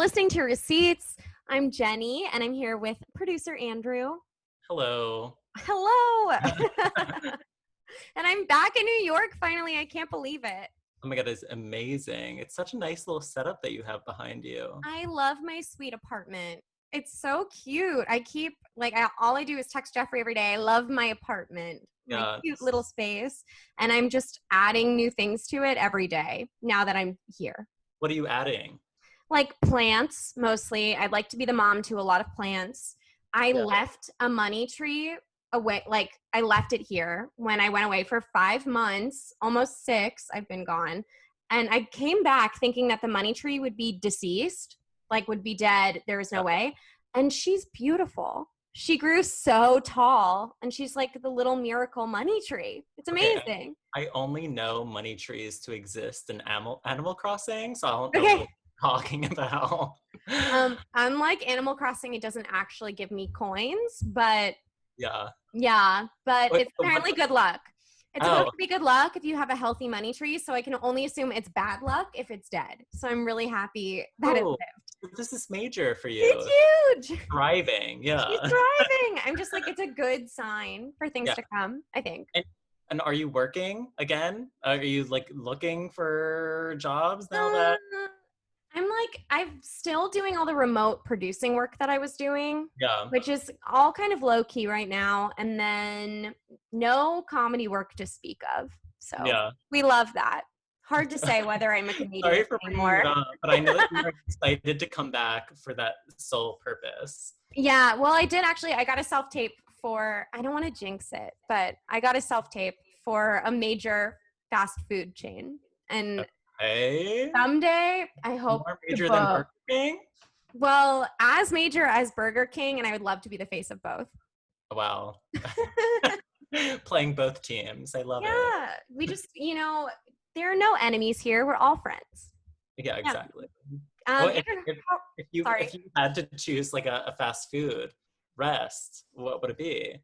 listening to Receipts. I'm Jenny, and I'm here with producer Andrew. Hello. Hello. And I'm back in New York, finally. I can't believe it. Oh my God, it's amazing. It's such a nice little setup that you have behind you. I love my sweet apartment. It's so cute. All I do is text Jeffrey every day. I love my apartment, my cute little space. And I'm just adding new things to it every day now that I'm here. What are you adding? Like plants, mostly. I'd like to be the mom to a lot of plants. I left a money tree away. Like I left it here when I went away for 5 months, almost 6. I've been gone. And I came back thinking that the money tree would be deceased, like would be dead. There was no way. And she's beautiful. She grew so tall, and she's like the little miracle money tree. It's amazing. Okay. I only know money trees to exist in Animal Crossing, so I don't know what you're talking about. Unlike Animal Crossing, it doesn't actually give me coins, but but it's apparently good luck. It's supposed to be good luck if you have a healthy money tree, so I can only assume it's bad luck if it's dead. So I'm really happy that it lived. This is major for you. It's huge. Thriving, yeah. She's thriving. I'm just like, it's a good sign for things to come, I think. And are you working again? Are you like looking for jobs now that? I'm still doing all the remote producing work that I was doing, which is all kind of low key right now. And then no comedy work to speak of. So we love that. Hard to say whether I'm a comedian Sorry for anymore. bringing it up, but I know that you're excited to come back for that sole purpose. Yeah, well, I did actually. I got a self-tape for, I don't want to jinx it, but I got a self-tape for a major fast food chain. And someday, I hope more major than Burger King? Well, as major as Burger King, and I would love to be the face of both. Wow. Playing both teams. I love it. Yeah, we just, there are no enemies here. We're all friends. Yeah, exactly. If you had to choose like a fast food rest, what would it be?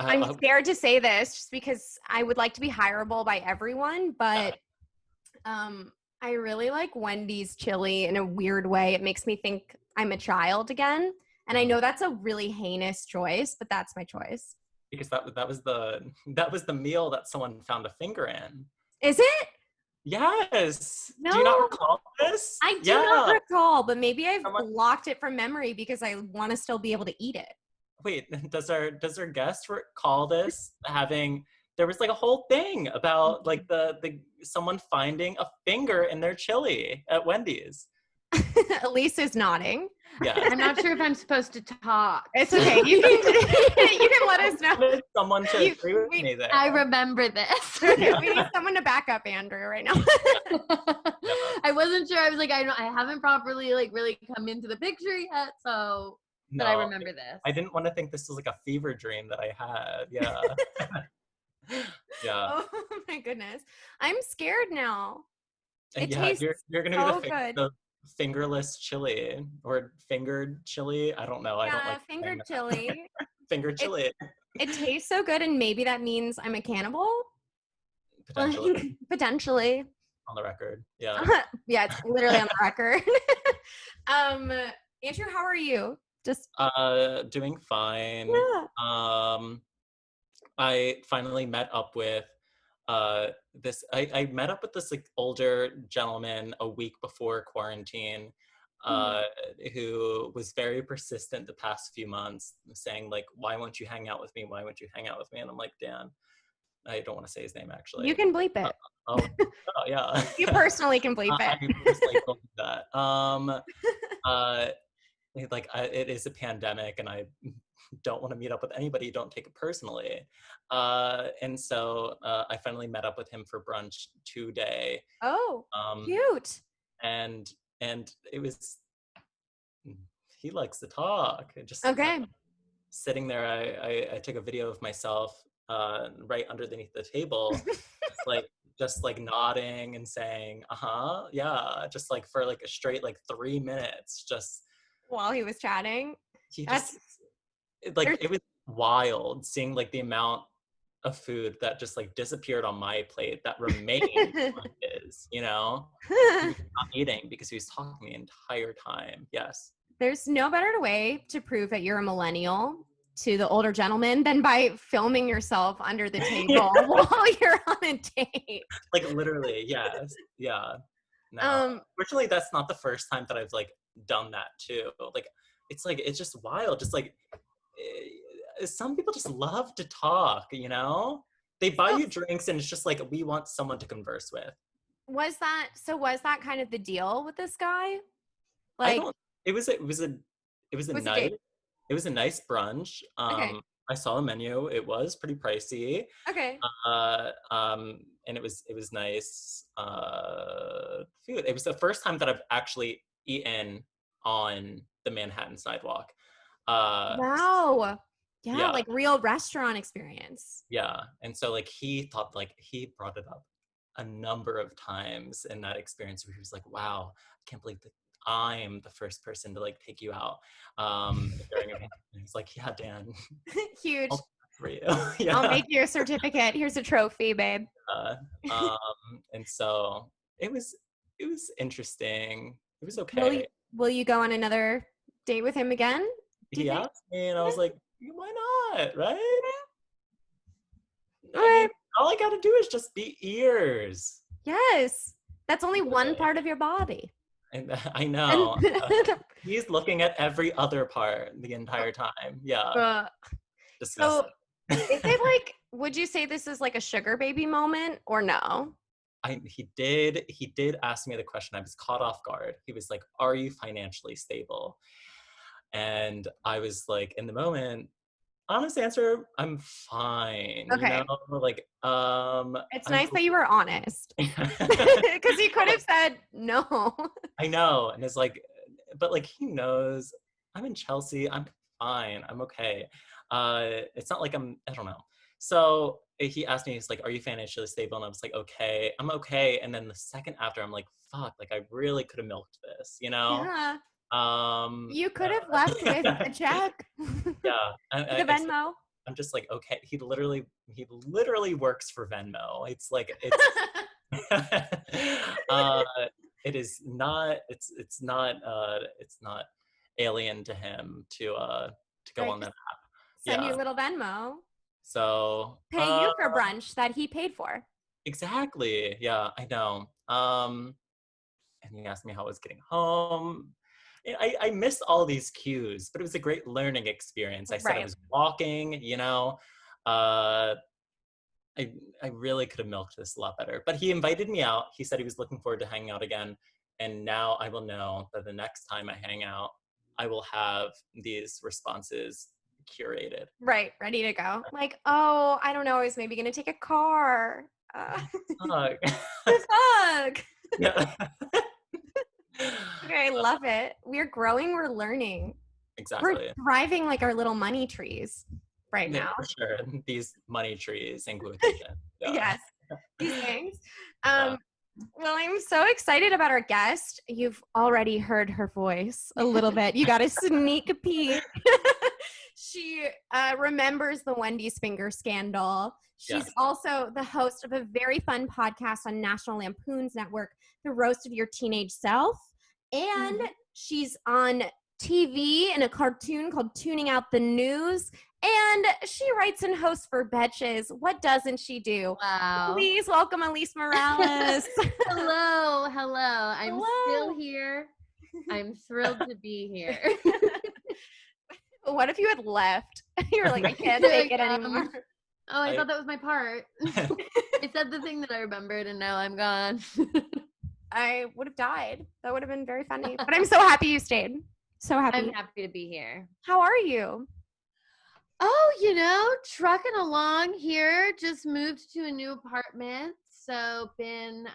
I'm scared to say this just because I would like to be hireable by everyone, but I really like Wendy's chili in a weird way. It makes me think I'm a child again. And I know that's a really heinous choice, but that's my choice. Because that was the meal that someone found a finger in. Is it? Yes. No. Do you not recall this? I do not recall, but maybe I've blocked it from memory because I want to still be able to eat it. Wait, does our guest recall this there was like a whole thing about like the someone finding a finger in their chili at Wendy's. Alise is nodding. Yeah. I'm not sure if I'm supposed to talk. It's okay. You can let us know. Someone to agree with me there. I remember this. Okay, we need someone to back up Andrew right now. I wasn't sure. I was like, I haven't properly like really come into the picture yet, so but I remember this. I didn't want to think this was like a fever dream that I had. Yeah. Oh my goodness. I'm scared now. It tastes you're gonna so be good. the fingerless chili or fingered chili. I don't know. I don't like fingered chili. Fingered chili. It tastes so good, and maybe that means I'm a cannibal. Potentially. Potentially. On the record. Yeah. Yeah, it's literally on the record. Andrew, how are you? Just doing fine. Yeah. I finally met up with I met up with this like older gentleman a week before quarantine who was very persistent the past few months, saying like, why won't you hang out with me? Why won't you hang out with me? And I'm like, Dan, I don't want to say his name actually. You can bleep it. Yeah. You personally can bleep it. I personally don't do that. It is a pandemic and I don't want to meet up with anybody. Don't take it personally. And so I finally met up with him for brunch today. Oh, cute. And it was, he likes to talk. Just sitting there, I took a video of myself right underneath the table, just like nodding and saying, yeah, just like for like a straight like 3 minutes, just while he was chatting. It was wild seeing like the amount of food that just like disappeared on my plate that remained on his, you know? He was not eating because he was talking the entire time. Yes. There's no better way to prove that you're a millennial to the older gentleman than by filming yourself under the table while you're on a date. Like literally, yes. Yeah. No. Fortunately, that's not the first time that I've like done that too. Like it's just wild. Just like some people just love to talk, you know? They buy you drinks and it's just like we want someone to converse with. Was that kind of the deal with this guy? I Like don't it was a nice brunch. Okay. I saw the menu. It was pretty pricey. Okay. And it was nice food. It was the first time that I've actually eaten on the Manhattan sidewalk. Wow. Yeah. Like real restaurant experience. Yeah. And so like he brought it up a number of times in that experience where he was like, wow, I can't believe that I'm the first person to like take you out. During a pandemic. He's like, yeah, Dan. Huge. For you. Yeah. I'll make you a certificate. Here's a trophy, babe. And so it was interesting. It was okay. Will you go on another date with him again? He asked me and I was like, why not? Right? Yeah. I mean, all I gotta do is just be ears. Yes. That's only one part of your body. And I know. He's looking at every other part the entire time. Yeah. Disgusting. So is it like, would you say this is like a sugar baby moment or no? He did ask me the question. I was caught off guard. He was like, are you financially stable? And I was like, in the moment, honest answer, I'm fine. Okay. You know? Like, it's nice that you were honest. Because you could have said no. I know. And it's like, but like he knows I'm in Chelsea. I'm fine. I'm okay. It's not like I don't know. So he asked me, he's like, are you financially stable? And I was like, okay, I'm okay. And then the second after, I'm like, fuck, like I really could have milked this, you know? Yeah. You could have left with a check. Yeah. The Venmo. I'm just like, okay. He literally works for Venmo. It's like, it is not, it's not alien to him to go on that app. Send you a little Venmo. So pay you for brunch that he paid for. Exactly. Yeah, I know. And he asked me how I was getting home. I missed all these cues, but it was a great learning experience. I said I was walking, you know. I really could have milked this a lot better. But he invited me out. He said he was looking forward to hanging out again. And now I will know that the next time I hang out, I will have these responses curated. Right, ready to go. Like, oh, I don't know, I was maybe gonna take a car. Fuck. Fuck. Yeah. Okay, I love it. We're growing, we're learning. Exactly. We're thriving like our little money trees right now. For sure. These money trees in quotation. Yeah. Yes, these things. Well, I'm so excited about our guest. You've already heard her voice a little bit. You got a sneak peek. She remembers the Wendy's finger scandal. She's also the host of a very fun podcast on National Lampoon's network, The Roast of Your Teenage Self. And she's on TV in a cartoon called Tuning Out the News. And she writes and hosts for Betches. What doesn't she do? Wow. Please welcome Alise Morales. Hello. I'm still here. I'm thrilled to be here. What if you had left? You were like, I can't take it anymore. Oh, I thought that was my part. I said the thing that I remembered and now I'm gone. I would have died. That would have been very funny. But I'm so happy you stayed. So happy. I'm happy to be here. How are you? Oh, trucking along here. Just moved to a new apartment. So been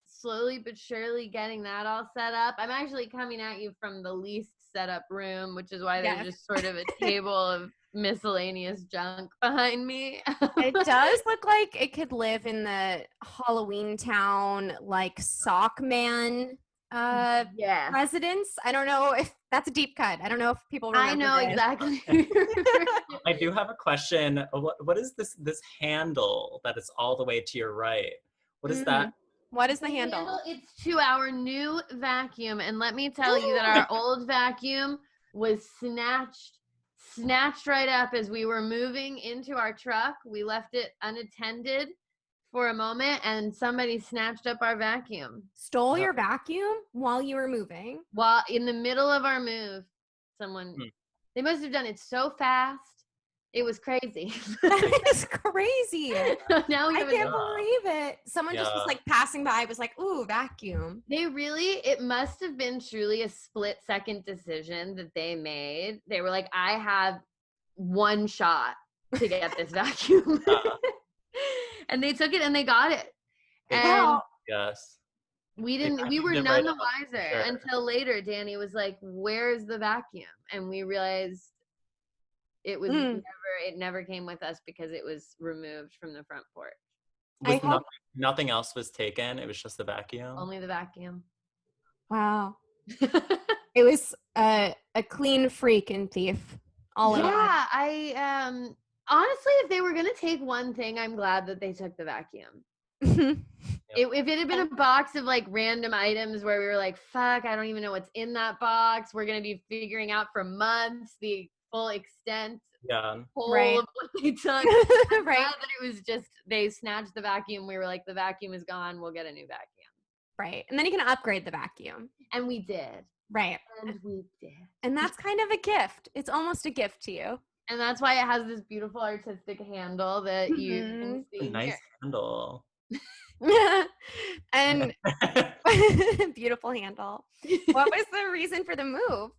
slowly but surely getting that all set up. I'm actually coming at you from the least set up room, which is why there's just sort of a table of miscellaneous junk behind me. It does look like it could live in the Halloween Town, like sock man Yes. Residents. I don't know if that's a deep cut. I don't know if people remember I know this. exactly. I do have a question. What is this handle that is all the way to your right? What is that? What is the handle? It's to our new vacuum. And let me tell you that our old vacuum was snatched right up as we were moving into our truck. We left it unattended for a moment and somebody snatched up our vacuum. Stole your vacuum while you were moving? While in the middle of our move, they must have done it so fast. It was crazy. That is crazy. Now I can't believe it. Someone just was like passing by, was like, ooh, vacuum. It must have been truly a split-second decision that they made. They were like, I have one shot to get this vacuum. And they took it and they got it. And yes. we were none the wiser until later. Danny was like, where's the vacuum? And we realized it was it never came with us because it was removed from the front porch. Nothing else was taken. It was just the vacuum. Only the vacuum. Wow. It was a clean freak and thief. Yeah, I honestly, if they were gonna take one thing, I'm glad that they took the vacuum. If it had been a box of like random items where we were like, fuck, I don't even know what's in that box. We're gonna be figuring out for months the full extent of what they took. I'm glad that it was just they snatched the vacuum. We were like, the vacuum is gone. We'll get a new vacuum. Right. And then you can upgrade the vacuum. And we did. Right. And we did. And that's kind of a gift. It's almost a gift to you. And that's why it has this beautiful artistic handle that you can see. A nice handle. And beautiful handle. What was the reason for the move?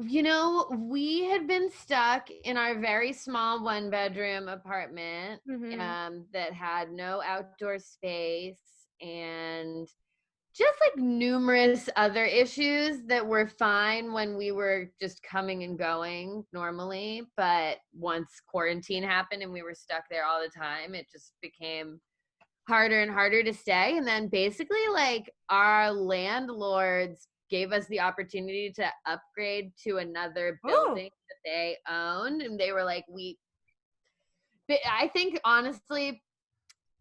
You know, we had been stuck in our very small 1-bedroom apartment that had no outdoor space and just like numerous other issues that were fine when we were just coming and going normally. But once quarantine happened and we were stuck there all the time, it just became harder and harder to stay. And then basically like our landlords gave us the opportunity to upgrade to another building that they owned. And they were like, I think honestly,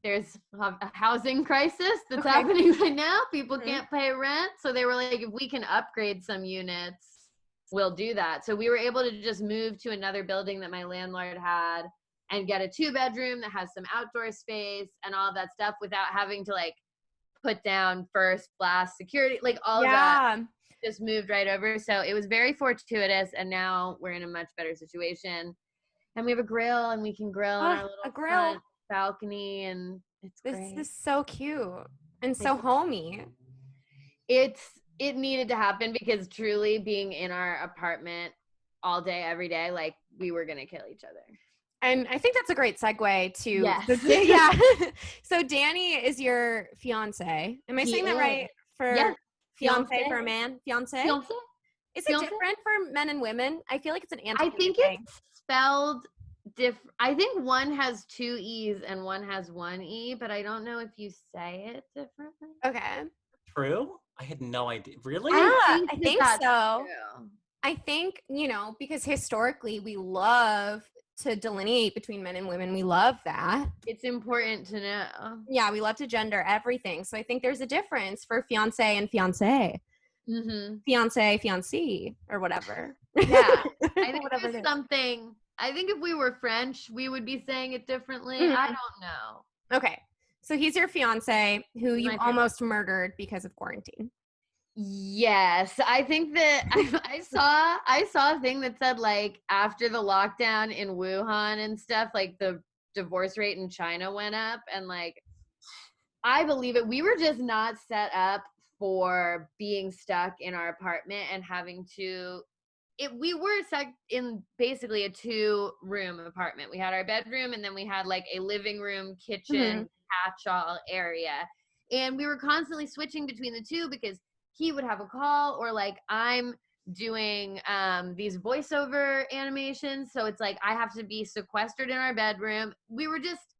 there's a housing crisis that's happening right now. People can't pay rent. So they were like, if we can upgrade some units, we'll do that. So we were able to just move to another building that my landlord had and get a 2-bedroom that has some outdoor space and all that stuff without having to like put down first, last, security, like all of that just moved right over. So it was very fortuitous. And now we're in a much better situation. And we have a grill and we can grill on our little front balcony. And it's great. This is so cute and so homey. It needed to happen because truly being in our apartment all day, every day, like we were going to kill each other. And I think that's a great segue to So Danny is your fiance. Am I saying that right? For fiance for a man? Fiance? Is it different for men and women? I feel like it's an anti-thing. I think it's spelled different. I think one has 2 E's and one has 1 E, but I don't know if you say it differently. Okay. True? I had no idea. Really? Yeah, I think so. True. I think, because historically we love to delineate between men and women. We love that. It's important to know. Yeah, we love to gender everything. So I think there's a difference for fiance and fiance. Fiance, fiancé, or whatever. Yeah. I think there's something. I think if we were French, we would be saying it differently. I don't know. Okay. So he's your fiance who you almost murdered because of quarantine. Yes, I think that I saw a thing that said like after the lockdown in Wuhan and stuff, like the divorce rate in China went up, and like I believe it. We were just not set up for being stuck in our apartment and having to. We were stuck in basically a 2-room apartment. We had our bedroom and then we had like a living room, kitchen, catch-all area, and we were constantly switching between the two because he would have a call or like I'm doing these voiceover animations. So it's like I have to be sequestered in our bedroom.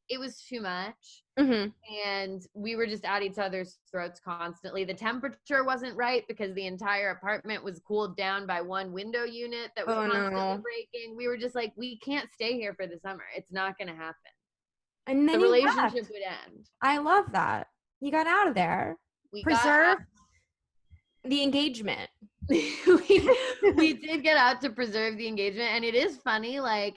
It was too much. Mm-hmm. And we were just at each other's throats constantly. The temperature wasn't right because the entire apartment was cooled down by one window unit that was constantly breaking. We were just like, we can't stay here for the summer. It's not going to happen. And then the relationship would end. I love that. You got out of there. Preserve the engagement. we did get out to preserve the engagement. And it is funny, like,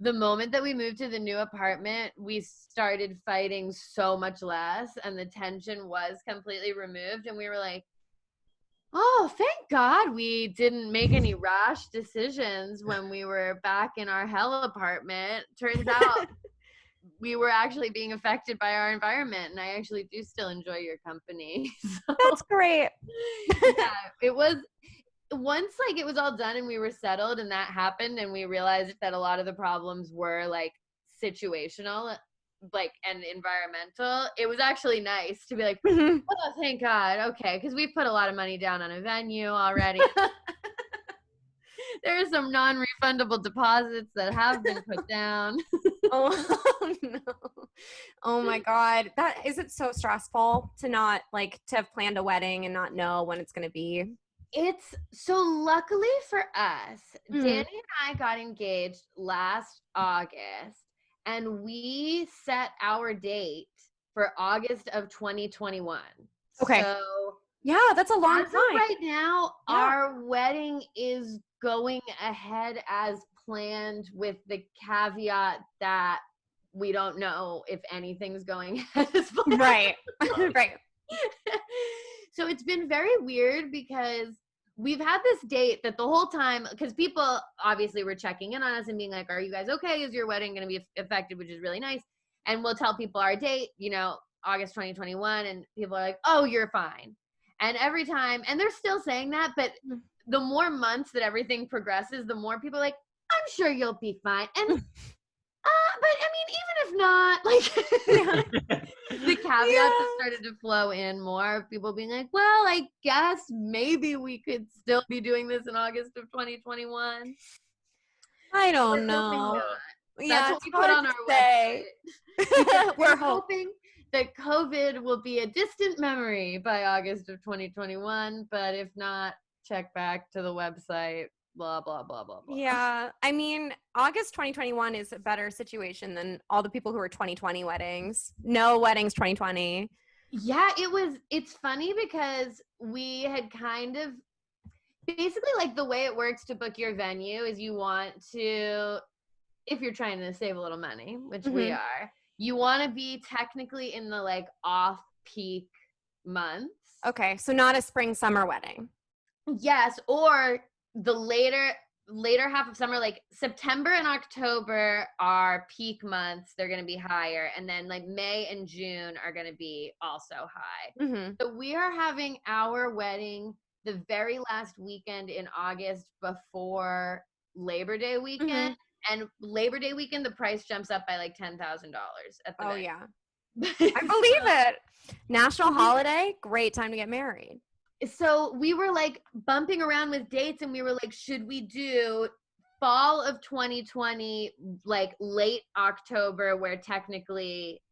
the moment that we moved to the new apartment, we started fighting so much less, and the tension was completely removed. And we were like, oh, thank God we didn't make any rash decisions when we were back in our hell apartment. Turns out we were actually being affected by our environment, and I actually do still enjoy your company. So, that's great. Yeah, it was. Once like it was all done and we were settled and that happened and we realized that a lot of the problems were like situational, like, and environmental, it was actually nice to be like, oh, thank God. Okay. Cause we've put a lot of money down on a venue already. There are some non-refundable deposits that have been put down. Oh no. Oh my God. Is it so stressful to not to have planned a wedding and not know when it's going to be? It's so luckily for us, Danny and I got engaged last August, and we set our date for August of 2021. Okay. So yeah, that's a long time. Right now, our wedding is going ahead as planned, with the caveat that we don't know if anything's going ahead as planned. Right. Right. So it's been very weird because we've had this date that the whole time, because people obviously were checking in on us and being like, are you guys okay? Is your wedding going to be affected? Which is really nice. And we'll tell people our date, August 2021. And people are like, oh, you're fine. And every time, and they're still saying that, but the more months that everything progresses, the more people are like, I'm sure you'll be fine. And but I mean, even if not, the caveats have started to flow in more. People being like, well, I guess maybe we could still be doing this in August of 2021. I don't know. That's what we put on our website. We're hoping that COVID will be a distant memory by August of 2021. But if not, check back to the website. Blah, blah, blah, blah, blah. Yeah. I mean, August 2021 is a better situation than all the people who were 2020 weddings. No weddings 2020. Yeah, it's funny because we had kind of, basically, like, the way it works to book your venue is you want to, if you're trying to save a little money, which we are, you want to be technically in the off-peak months. Okay. So not a spring summer wedding. Yes, or the later half of summer, like September and October are peak months. They're going to be higher. And then May and June are going to be also high. So we are having our wedding the very last weekend in August before Labor Day weekend. And Labor Day weekend, the price jumps up by $10,000 at the venue. Yeah. I believe it. National holiday, great time to get married. So we were bumping around with dates, and we were like, should we do fall of 2020, late October, where technically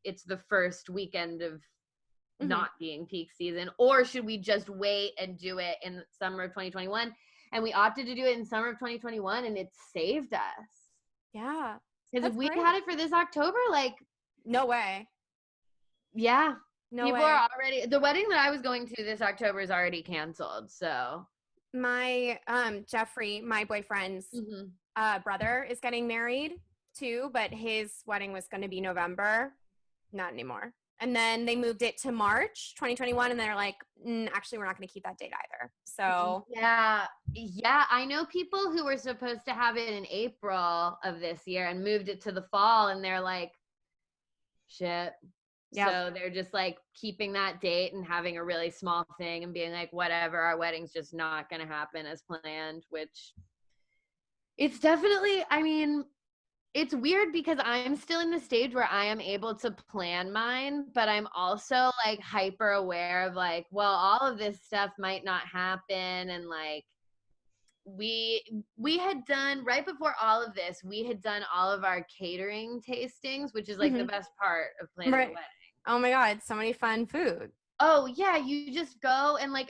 it's the first weekend of not being peak season, or should we just wait and do it in summer of 2021? And we opted to do it in summer of 2021, and it saved us. Yeah. Because if we had it for this October, no way. Yeah. No People way. are already, the wedding that I was going to this October is already canceled. So my Jeffrey, my boyfriend's brother, is getting married too, but his wedding was going to be November. Not anymore. And then they moved it to March 2021, and they're like, actually, we're not going to keep that date either. So yeah, I know people who were supposed to have it in April of this year and moved it to the fall, and they're like, shit. Yeah. So they're just keeping that date and having a really small thing and being like, whatever, our wedding's just not going to happen as planned, which it's definitely, I mean, it's weird because I'm still in the stage where I am able to plan mine, but I'm also hyper aware of well, all of this stuff might not happen. And we had done, right before all of this, we had done all of our catering tastings, which is like the best part of planning a wedding. Oh my God, so many fun food. Oh yeah, you just go and like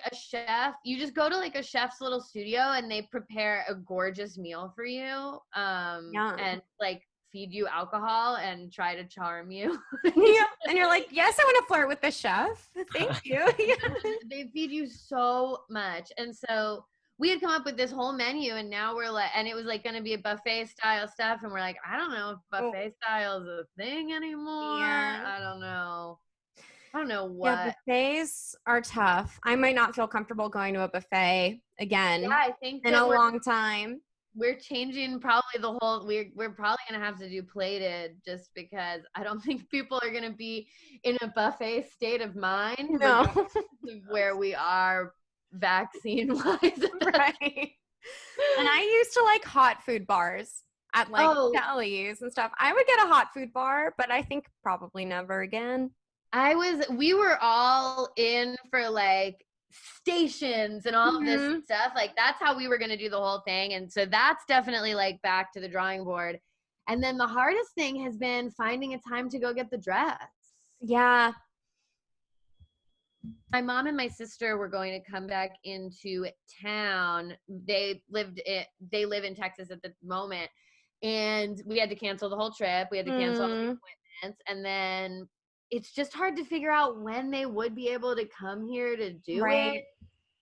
you just go to like a chef's little studio and they prepare a gorgeous meal for you. And like feed you alcohol and try to charm you. Yeah. And you're like, yes, I want to flirt with the chef. Thank you. They feed you so much. And so we had come up with this whole menu, and now we're like, and it was like going to be a buffet style stuff. And we're like, I don't know if buffet style is a thing anymore. Yeah. I don't know what. Yeah, buffets are tough. I might not feel comfortable going to a buffet again. Yeah, I think in a long time. We're changing probably the whole. We're probably gonna have to do plated, just because I don't think people are gonna be in a buffet state of mind. No, where we are vaccine wise, right? And I used to like hot food bars at like delis and stuff. I would get a hot food bar, but I think probably never again. We were all in for like stations and all of this stuff. Like that's how we were going to do the whole thing. And so that's definitely like back to the drawing board. And then the hardest thing has been finding a time to go get the dress. Yeah. My mom and my sister were going to come back into town. They live in Texas at the moment. And we had to cancel the whole trip. We had to cancel all the appointments. And then it's just hard to figure out when they would be able to come here to do it.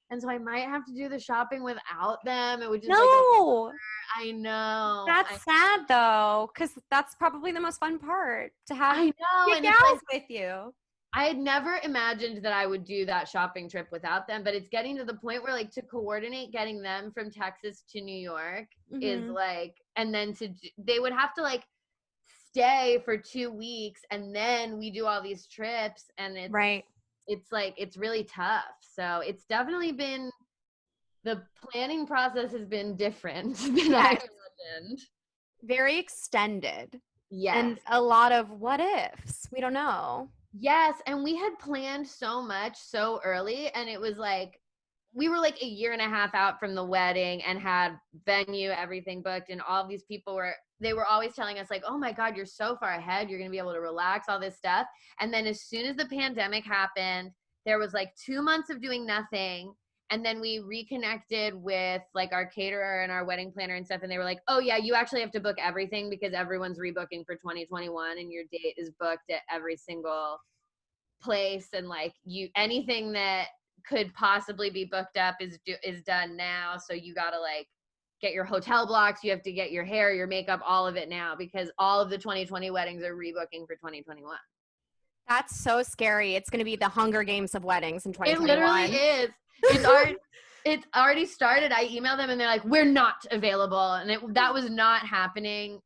And so I might have to do the shopping without them. It would just I know. That's sad though, because that's probably the most fun part, to have the gals with you. I had never imagined that I would do that shopping trip without them, but it's getting to the point where like to coordinate getting them from Texas to New York is like, and then they would have to like stay for 2 weeks, and then we do all these trips, and it's like it's really tough. So it's definitely been, the planning process has been different than I imagined. Very extended. Yes. And a lot of what ifs. We don't know. Yes, and we had planned so much so early, and it was like we were like a year and a half out from the wedding and had venue, everything booked, and all of these people were always telling us like, oh my God, you're so far ahead. You're going to be able to relax, all this stuff. And then as soon as the pandemic happened, there was like 2 months of doing nothing. And then we reconnected with like our caterer and our wedding planner and stuff. And they were like, oh yeah, you actually have to book everything because everyone's rebooking for 2021 and your date is booked at every single place. And like anything that could possibly be booked up is done now. So you got to like get your hotel blocks. You have to get your hair, your makeup, all of it now, because all of the 2020 weddings are rebooking for 2021. That's so scary. It's going to be the Hunger Games of weddings in 2021. It literally is. It's already started. I emailed them and they're like, we're not available. And that was not happening.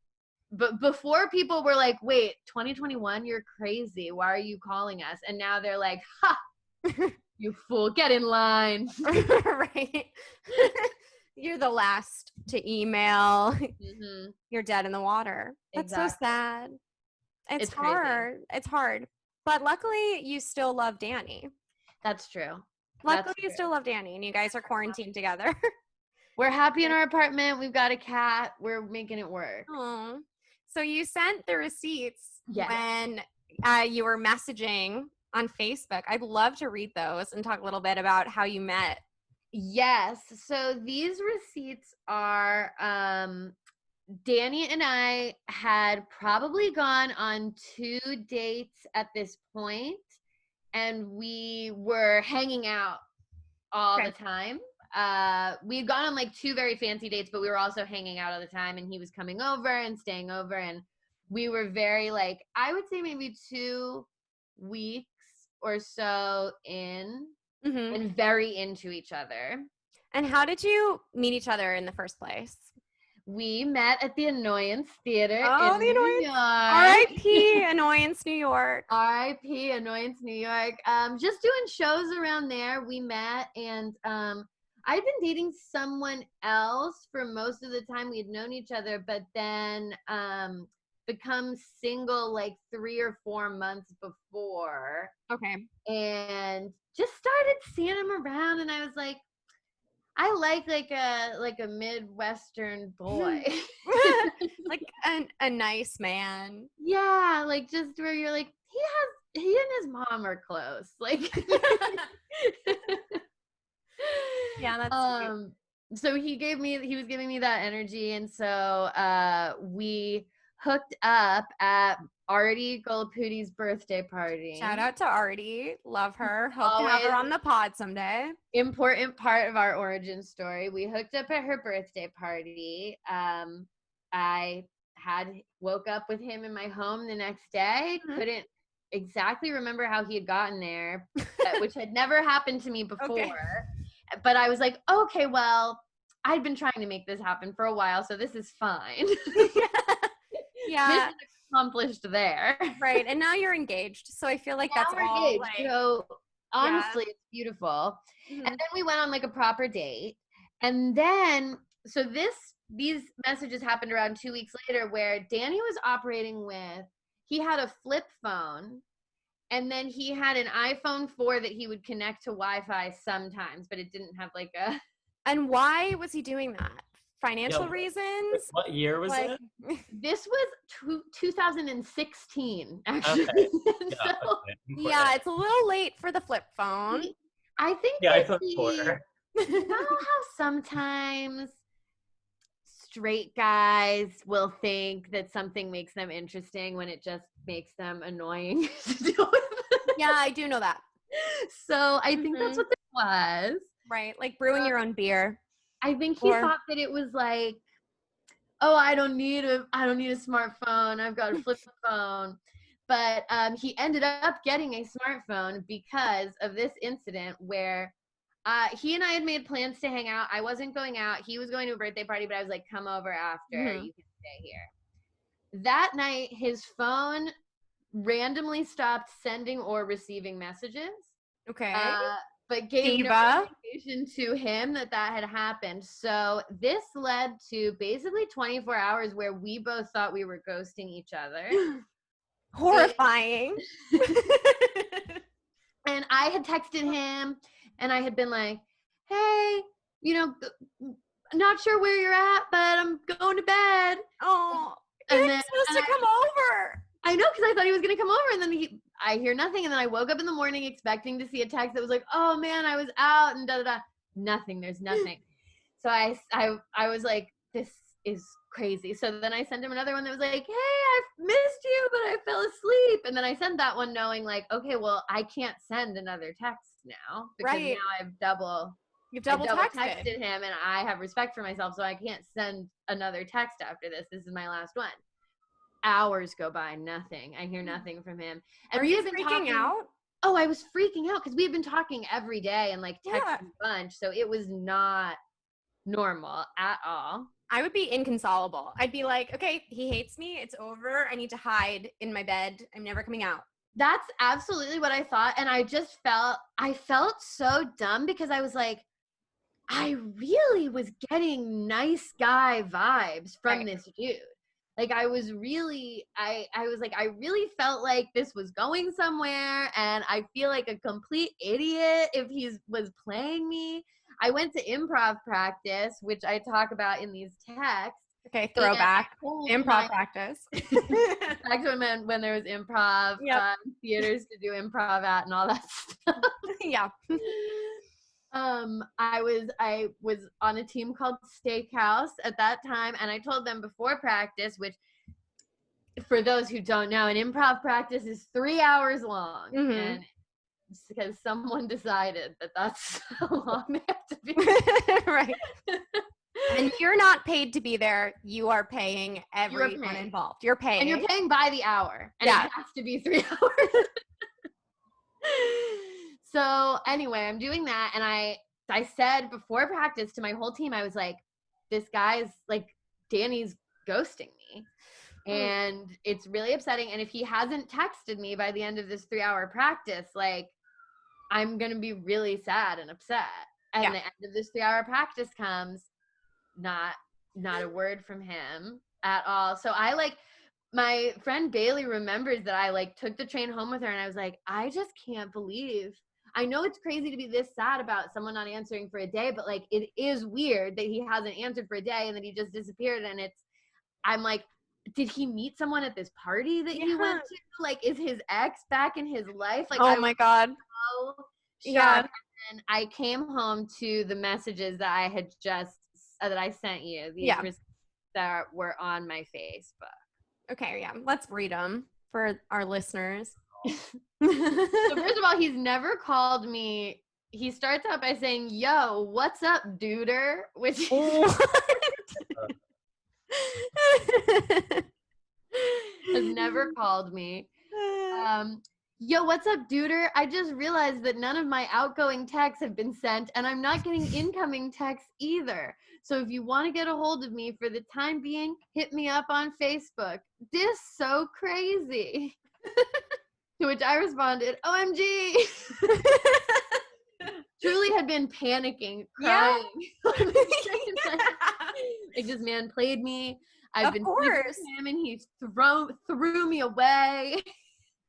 But before, people were like, wait, 2021, you're crazy. Why are you calling us? And now they're like, ha, you fool, get in line. Right. You're the last to email. You're dead in the water. That's so sad. It's hard. Crazy. It's hard. But luckily, you still love Danny. That's true. Luckily, you still love Danny, and you guys are quarantined together. We're happy in our apartment. We've got a cat. We're making it work. Aww. So you sent the receipts when you were messaging on Facebook. I'd love to read those and talk a little bit about how you met. Yes. So these receipts are Danny and I had probably gone on 2 dates at this point, and we were hanging out all the time. We had gone on like 2 very fancy dates, but we were also hanging out all the time, and he was coming over and staying over, and we were very like, I would say maybe 2 weeks or so in, and very into each other. And how did you meet each other in the first place? We met at the Annoyance Theater in New York. R.I.P. Annoyance, New York. R.I.P. Annoyance, New York. Just doing shows around there. We met, and I'd been dating someone else for most of the time we had known each other, but then become single like 3 or 4 months before. Okay. And just started seeing him around, and I was like, I like a Midwestern boy. Like a nice man. Yeah, like just where you're like, he and his mom are close. Like Yeah, that's cute. So he was giving me that energy, and so we hooked up at Artie Golputi's birthday party. Shout out to Artie. Love her. Hope to have Always her on the pod someday. important part of our origin story. We hooked up at her birthday party. I woke up with him in my home the next day. Couldn't exactly remember how he had gotten there, which had never happened to me before. Okay. But I was like, okay, well, I'd been trying to make this happen for a while, so this is fine. Yeah. Mission accomplished there. Right. And now you're engaged. So I feel like Now that's we're all engaged. like, So honestly, it's beautiful. And then we went on like a proper date. And then so these messages happened around 2 weeks later, where Danny was operating with, he had a flip phone, and then he had an iPhone 4 that he would connect to Wi-Fi sometimes, but it didn't have like a. And why was he doing that? Financial reasons? What year was like, it? This was 2016, actually. Okay. Yeah, it's a little late for the flip phone. I think iPhone 4. You know how sometimes straight guys will think that something makes them interesting when it just makes them annoying to deal with? Yeah, I do know that. So I think that's what this was. Right, like brewing your own beer. I think he thought that it was like, oh, I don't need a smartphone. I've got a flip phone. But he ended up getting a smartphone because of this incident where he and I had made plans to hang out. I wasn't going out. He was going to a birthday party, but I was like, come over after. You can stay here. That night, his phone randomly stopped sending or receiving messages. Okay. But gave no indication to him that had happened. So this led to basically 24 hours where we both thought we were ghosting each other. Horrifying. And I had texted him, and I had been like, hey, not sure where you're at, but I'm going to bed. Oh, and then supposed to come over. I know, because I thought he was going to come over, and then I hear nothing, and then I woke up in the morning expecting to see a text that was like, oh man, I was out, and da-da-da. Nothing, there's nothing. So I was like, this is crazy. So then I sent him another one that was like, hey, I've missed you, but I fell asleep. And then I sent that one knowing like, okay, well, I can't send another text now because now I've double texted him, and I have respect for myself, so I can't send another text after this. This is my last one. Hours go by, nothing. I hear nothing from him. And Are you freaking out? Oh, I was freaking out because we had been talking every day and like texting a bunch, so it was not normal at all. I would be inconsolable. I'd be like, okay, he hates me. It's over. I need to hide in my bed. I'm never coming out. That's absolutely what I thought. And I felt so dumb because I was like, I really was getting nice guy vibes from this dude. Like I was really, I was like, I really felt like this was going somewhere, and I feel like a complete idiot if he was playing me. I went to improv practice, which I talk about in these texts. Okay, throwback. Improv practice. Back to when there was improv theaters to do improv at and all that stuff. Yeah. I was on a team called Steakhouse at that time, and I told them before practice, which for those who don't know, an improv practice is 3 hours long, and it's because someone decided that that's how long they have to be. Right. And you're not paid to be there. You are paying everyone involved. You're paying. And you're paying by the hour. And it has to be 3 hours. So anyway, I'm doing that. And I said before practice to my whole team, I was like, this guy's like, Danny's ghosting me. And it's really upsetting. And if he hasn't texted me by the end of this 3 hour practice, like, I'm going to be really sad and upset. And the end of this 3 hour practice comes, not a word from him at all. So I like, my friend Bailey remembers that I like took the train home with her, and I was like, I just can't believe I know it's crazy to be this sad about someone not answering for a day, but like it is weird that he hasn't answered for a day and that he just disappeared. And I'm like, did he meet someone at this party that he went to? Like, is his ex back in his life? Like, oh my God. So Yeah. shocked. And I came home to the messages that I had just that I sent you. These that were on my Facebook. Okay, yeah. Let's read them for our listeners. So first of all, he's never called me. He starts out by saying, "Yo, what's up, duder?" Which has never called me. Yo, what's up, duder? I just realized that none of my outgoing texts have been sent, and I'm not getting incoming texts either. So if you want to get a hold of me for the time being, hit me up on Facebook. This so crazy. To which I responded, OMG. Truly had been panicking, crying. Like, this man played me. I've been sleeping with him, and he threw me away.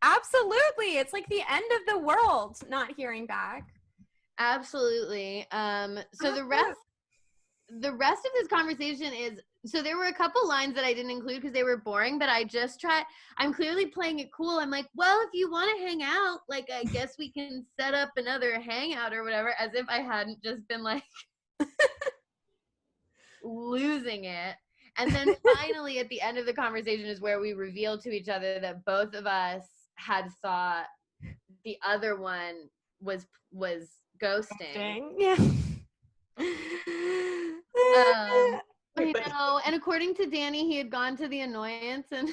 Absolutely. It's like the end of the world not hearing back. Absolutely. So the rest of this conversation is, so there were a couple lines that I didn't include because they were boring, but I'm clearly playing it cool. I'm like, well, if you want to hang out, like, I guess we can set up another hangout or whatever, as if I hadn't just been like losing it. And then finally at the end of the conversation is where we revealed to each other that both of us had thought the other one was ghosting. Yeah. I know. And according to Danny, he had gone to the annoyance, and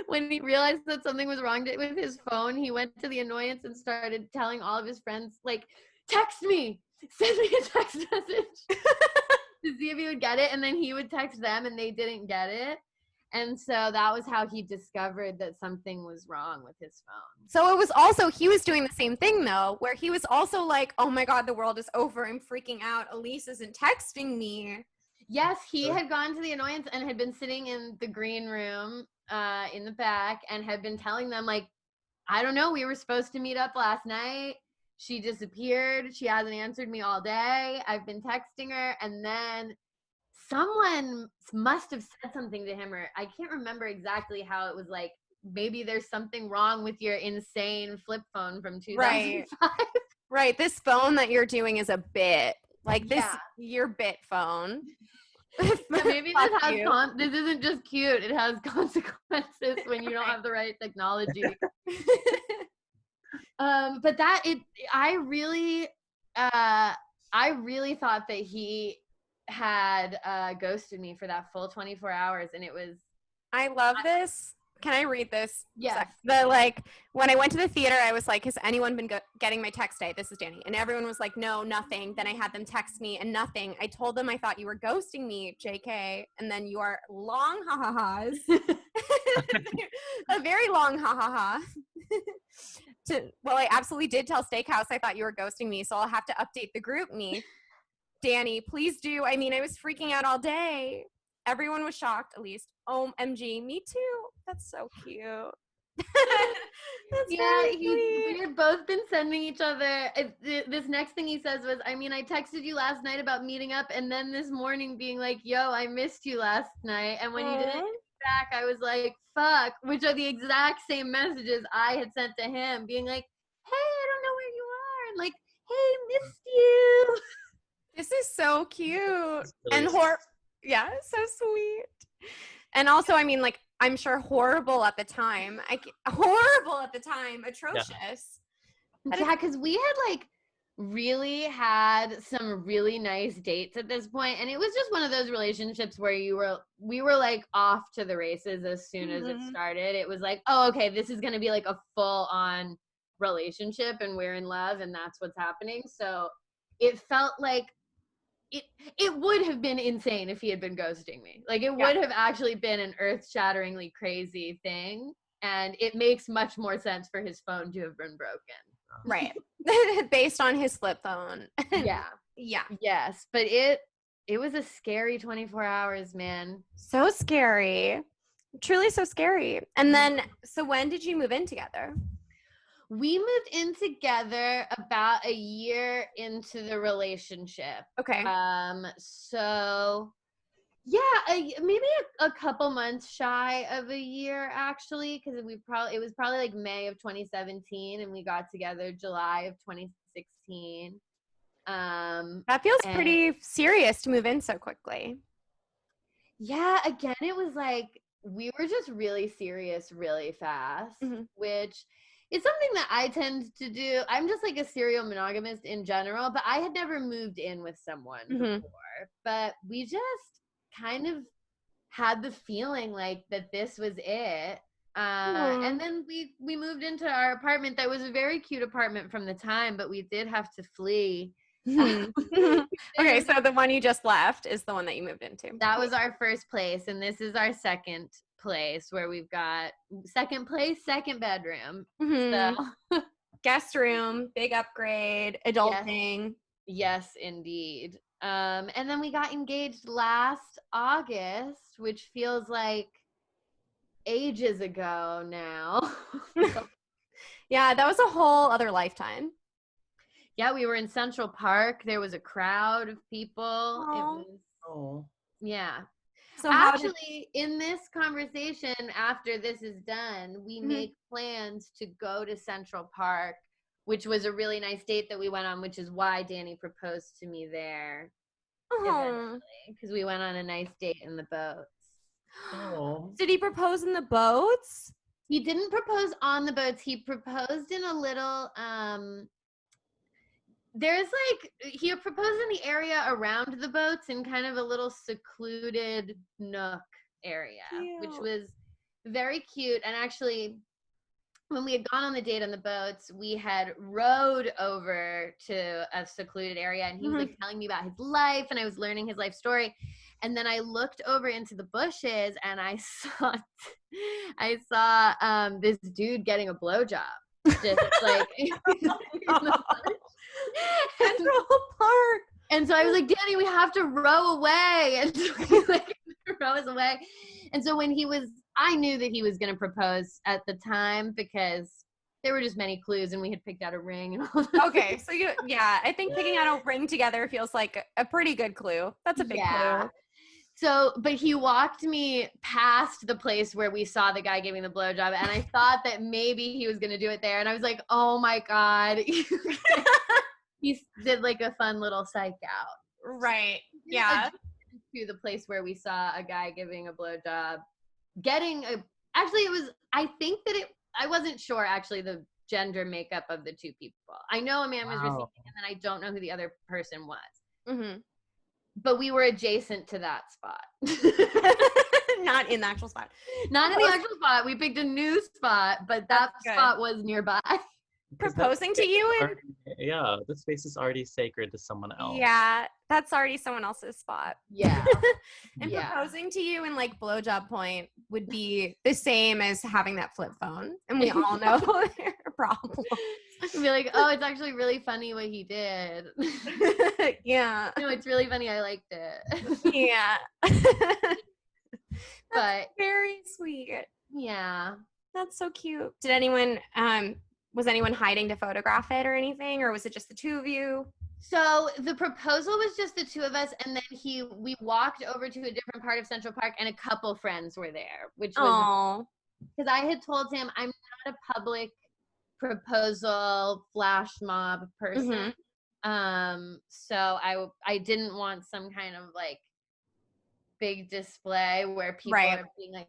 when he realized that something was wrong with his phone, he went to the annoyance and started telling all of his friends, like, text me, send me a text message to see if he would get it. And then he would text them and they didn't get it. And so that was how he discovered that something was wrong with his phone. So it was also, he was doing the same thing though, where he was also like, oh my God, the world is over. I'm freaking out. Alise isn't texting me. Yes, he had gone to the annoyance and had been sitting in the green room in the back and had been telling them, like, I don't know, we were supposed to meet up last night. She disappeared. She hasn't answered me all day. I've been texting her. And then someone must have said something to him, or I can't remember exactly how it was, like, maybe there's something wrong with your insane flip phone from 2005. Right. This phone that you're doing is a bit. Like this, your bit phone. Maybe this isn't just cute. It has consequences when you don't have the right technology. But I really thought that he had ghosted me for that full 24 hours, and it was. I love this. Can I read this? Yes. When I went to the theater, I was like, has anyone been getting my text today? This is Danny. And everyone was like, no, nothing. Then I had them text me and nothing. I told them I thought you were ghosting me, JK. And then you are long ha-ha-has. A very long ha-ha-ha. Well, I absolutely did tell Steakhouse I thought you were ghosting me, so I'll have to update the group me. Danny, please do. I mean, I was freaking out all day. Everyone was shocked, at least. OMG, me too. That's so cute. We had both been sending each other. This next thing he says was, I mean, I texted you last night about meeting up, and then this morning being like, yo, I missed you last night. And when you didn't get back, I was like, fuck, which are the exact same messages I had sent to him, being like, hey, I don't know where you are. And like, hey, missed you. This is so cute. And yeah, so sweet. And also, I mean, like, I'm sure horrible at the time. Atrocious. Yeah, because we had, like, really had some really nice dates at this point, and it was just one of those relationships where we were like off to the races as soon as it started. It was like, oh, okay, this is going to be like a full-on relationship, and we're in love, and that's what's happening. So it felt like it would have been insane if he had been ghosting me. Like, it would have actually been an earth-shatteringly crazy thing, and it makes much more sense for his phone to have been broken. Right. Based on his flip phone. Yeah. Yes, but it was a scary 24 hours, man. So scary. Truly so scary. And then, so when did you move in together? We moved in together about a year into the relationship. Okay. So yeah, maybe a couple months shy of a year actually, because it was probably like May of 2017, and we got together July of 2016. That feels pretty serious to move in so quickly. Yeah, again, it was like we were just really serious really fast, which is something that I tend to do. I'm just like a serial monogamist in general, but I had never moved in with someone before. But we just kind of had the feeling like that this was it. And then we moved into our apartment. That was a very cute apartment from the time, but we did have to flee. Okay, so the one you just left is the one that you moved into. That was our first place, and this is our second place where we've got second bedroom. So. Guest room, big upgrade, adulting. Yes, indeed. And then we got engaged last August, which feels like ages ago now. Yeah, that was a whole other lifetime. Yeah, we were in Central Park. There was a crowd of people. Aww. Yeah. So actually, in this conversation, after this is done, we make plans to go to Central Park, which was a really nice date that we went on, which is why Danny proposed to me there eventually, because we went on a nice date in the boats. Did he propose in the boats? He didn't propose on the boats. He proposed in a little he proposed in the area around the boats in kind of a little secluded nook area, which was very cute. And actually, when we had gone on the date on the boats, we had rowed over to a secluded area, and he was like telling me about his life, and I was learning his life story. And then I looked over into the bushes, and I saw this dude getting a blowjob, just like Central Park. And so I was like, Danny, we have to row away. And so he like row us away. And so I knew that he was going to propose at the time because there were just many clues, and we had picked out a ring and all that. Okay, so I think picking out a ring together feels like a pretty good clue. That's a big clue. So, but he walked me past the place where we saw the guy giving the blowjob, and I thought that maybe he was going to do it there. And I was like, oh my God. He did like a fun little psych out. Right. Yeah. To the place where we saw a guy giving a blowjob. I wasn't sure actually the gender makeup of the two people. I know a man was receiving, and then I don't know who the other person was. But we were adjacent to that spot. Not in the actual spot. Not in the actual spot. We picked a new spot, but that spot was nearby. Proposing to you? The space is already sacred to someone else. Yeah, that's already someone else's spot. Yeah. And proposing to you in like blowjob point would be the same as having that flip phone. And we all know their problems. Be like, oh, it's actually really funny what he did. Yeah. No, it's really funny. I liked it. Yeah. But very sweet. Yeah. That's so cute. Did anyone was anyone hiding to photograph it or anything, or was it just the two of you? So the proposal was just the two of us, and then we walked over to a different part of Central Park, and a couple friends were there, which was because I had told him I'm not a public proposal flash mob person. So I didn't want some kind of like big display where people are being like,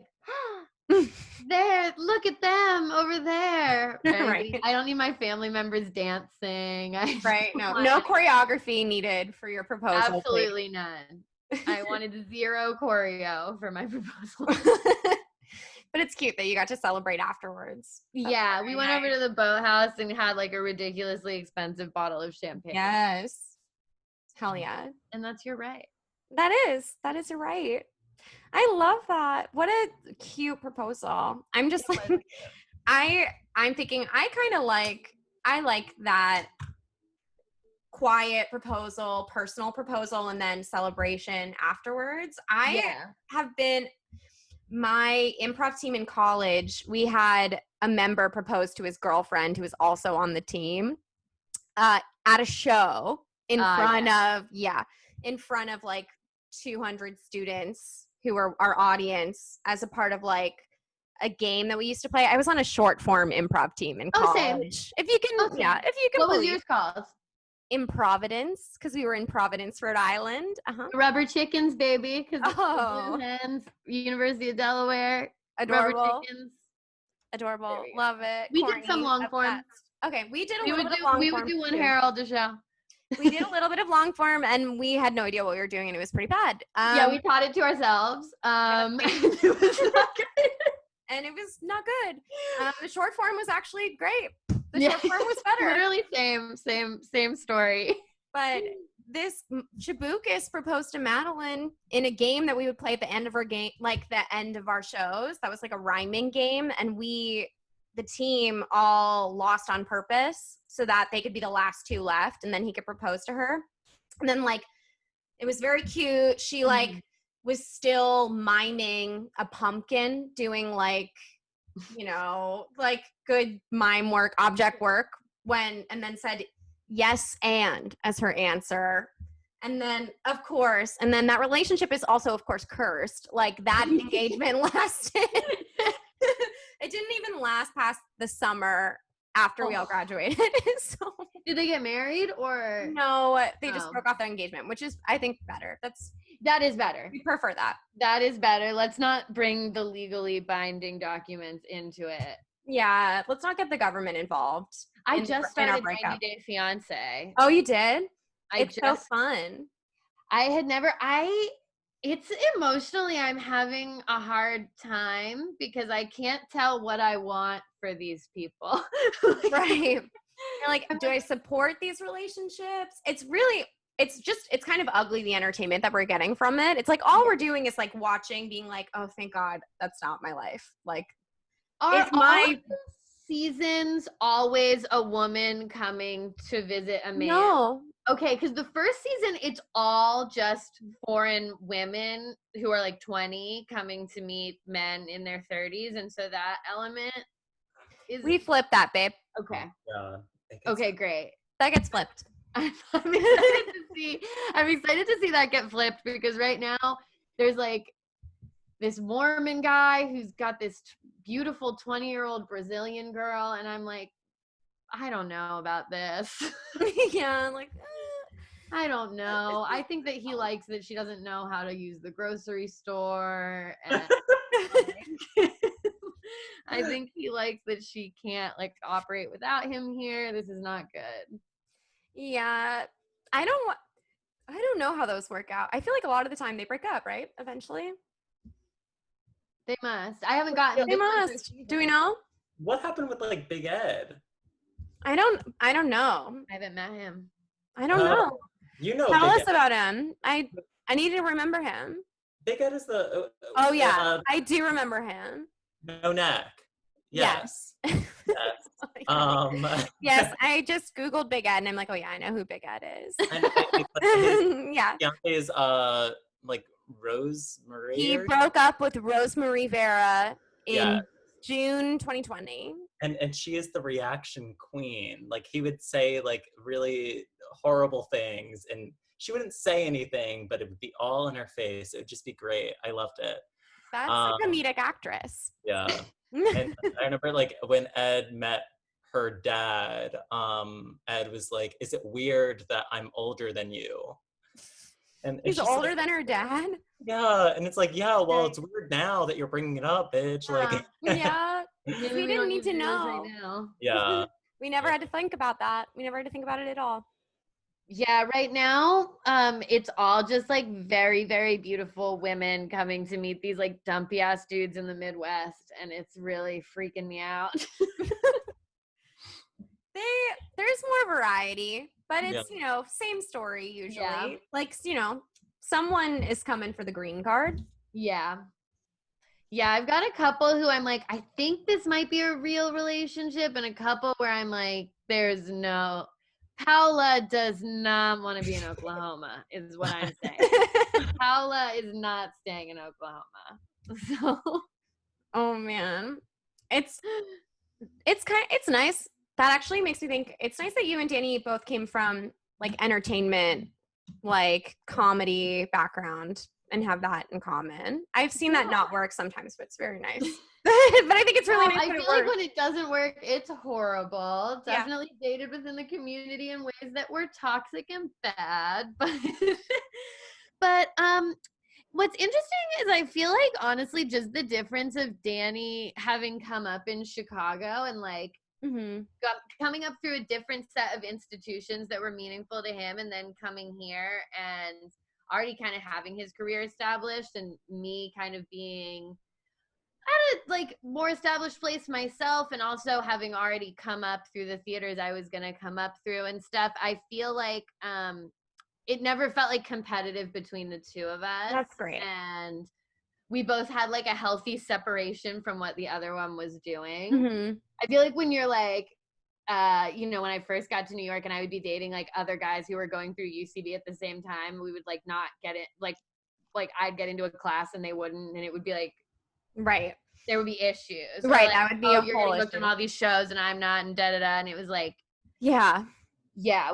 there, look at them over there. Right. I don't need my family members dancing. No choreography needed for your proposal. Absolutely none. I wanted zero choreo for my proposal. But it's cute that you got to celebrate afterwards. Yeah, we went over to the boathouse and had like a ridiculously expensive bottle of champagne. Yes. Hell yeah. And that's your right. That is your right. I love that. What a cute proposal. I'm just like, I'm thinking I like that quiet proposal, personal proposal, and then celebration afterwards. I have been, my improv team in college, we had a member proposed to his girlfriend who was also on the team at a show in front of like 200 students who were our audience as a part of like a game that we used to play. I was on a short form improv team in college. Same. If you can, if you can. What was yours called? Improvidence, because we were in Providence, Rhode Island. Rubber Chickens, baby. Because Oh, University of Delaware. adorable. Rubber Chickens. Adorable. Love it. We Corny, did some long form. obsessed. Okay, we did a little bit of long form. We would do one Herald to show. We did a little bit of long form, and we had no idea what we were doing, and it was pretty bad. Yeah, we taught it to ourselves. It was not good. And it was not good. The short form was actually great. The short form was better. Literally same story. But this Chabukas proposed to Madeline in a game that we would play at the end of our game, like the end of our shows. That was like a rhyming game, and the team all lost on purpose so that they could be the last two left, and then he could propose to her. And then like it was very cute. She like was still miming a pumpkin, doing like, you know, like good mime work, object work, and then said yes and as her answer. And then that relationship is also of course cursed. Like that engagement lasted. It didn't even last past the summer after we all graduated. So did they get married or no? They just broke off their engagement, which is I think better. That is better. We prefer that. That is better. Let's not bring the legally binding documents into it. Yeah, let's not get the government involved. I just started 90 Day Fiancé. Oh, you did? It's so fun. It's emotionally, I'm having a hard time because I can't tell what I want for these people. Right. You're like, do I support these relationships? It's kind of ugly, the entertainment that we're getting from it. It's like all we're doing is like watching, being like, oh, thank God, that's not my life. Like, are my seasons always a woman coming to visit a man? No. Okay, because the first season, it's all just foreign women who are like 20 coming to meet men in their 30s. And so that element is... We flip that, babe. Okay. Yeah. Okay, great. That gets flipped. I'm excited to see that get flipped because right now there's like this Mormon guy who's got this beautiful 20-year-old Brazilian girl. And I'm like, I don't know about this. Yeah, like, I don't know. I think that he likes that she doesn't know how to use the grocery store. And I think he likes that she can't like operate without him here. This is not good. Yeah. I don't know how those work out. I feel like a lot of the time they break up, right? Eventually. They must. I haven't gotten. They must. Do we know? What happened with like Big Ed? I don't know. I haven't met him. I don't know. You know. Tell us about him. I need to remember him. Big Ed is the. Oh yeah, I do remember him. No neck. Yes. Yes. Yes, I just Googled Big Ed and I'm like, oh yeah, I know who Big Ed is. Yeah. Fiance's like Rosemary. He broke up with Rosemary Vera in June 2020. And she is the reaction queen. Like he would say like really horrible things and she wouldn't say anything, but it would be all in her face. It would just be great. I loved it. That's a comedic actress. Yeah. And I remember like when Ed met her dad, Ed was like, is it weird that I'm older than you? And he's older than her dad? Yeah. And it's like, yeah, well, it's weird now that you're bringing it up, bitch. Like, yeah. We didn't need to know. Right now. Yeah. We never had to think about that. We never had to think about it at all. Yeah, right now, it's all just like very, very beautiful women coming to meet these like dumpy ass dudes in the Midwest, and it's really freaking me out. There's more variety, but it's same story usually. Yeah. Like someone is coming for the green card. Yeah. Yeah, I've got a couple who I'm like, I think this might be a real relationship, and a couple where I'm like, there's no. Paula does not want to be in Oklahoma, is what I'm saying. Paula is not staying in Oklahoma. So, oh man, it's It's nice. That actually makes me think it's nice that you and Danny both came from like entertainment, like comedy background and have that in common. I've seen that not work sometimes, but it's very nice. But I think it's really nice. I feel like when it doesn't work, it's horrible. Definitely dated within the community in ways that were toxic and bad. But what's interesting is I feel like honestly just the difference of Danny having come up in Chicago and like coming up through a different set of institutions that were meaningful to him, and then coming here and already kind of having his career established, and me kind of being at a like more established place myself, and also having already come up through the theaters I was gonna come up through and stuff. I feel like it never felt like competitive between the two of us. That's great. And we both had like a healthy separation from what the other one was doing. I feel like when you're like, you know, when I first got to New York and I would be dating like other guys who were going through UCB at the same time, we would like not get it. Like I'd get into a class and they wouldn't, and it would be like, right. There would be issues. Right. Like, that would be you're whole getting booked on all these shows and I'm not, and da-da-da. And it was like, yeah,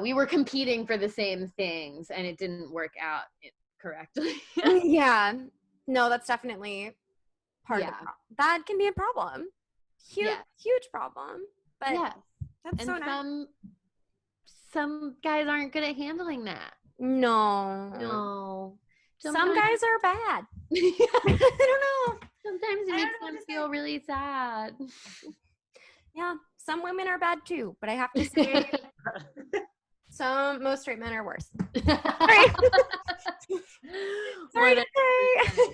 we were competing for the same things and it didn't work out correctly. Yeah. No, that's definitely part of the problem. That can be a problem. Huge problem. But that's so nice. Some guys aren't good at handling that. No. Some guys are bad. I don't know. Sometimes it makes them feel really sad. Yeah, some women are bad too, but I have to say most straight men are worse. Sorry. Sorry to say.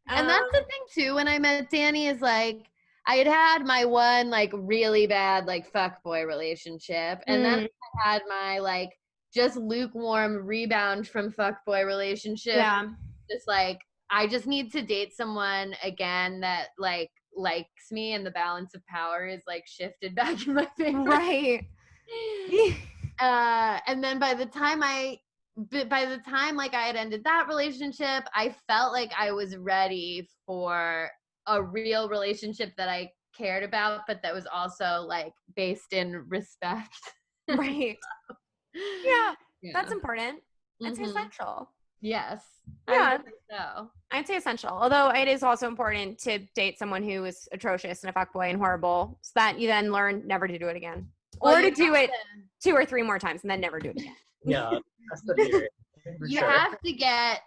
And that's the thing too, when I met Danny, is like I had my one like really bad like fuckboy relationship, and then I had my like just lukewarm rebound from fuckboy relationship. Yeah. Just like I just need to date someone again that like likes me, and the balance of power is like shifted back in my favor. Right. And then by the time like I had ended that relationship, I felt like I was ready for a real relationship that I cared about, but that was also like based in respect. Right. Yeah. That's important. It's essential. Yes. Yeah. I think so. I'd say essential. Although it is also important to date someone who is atrocious and a fuckboy and horrible, so that you then learn never to do it again. Or to do it 2 or 3 more times and then never do it again. Yeah, that's the theory. You have to get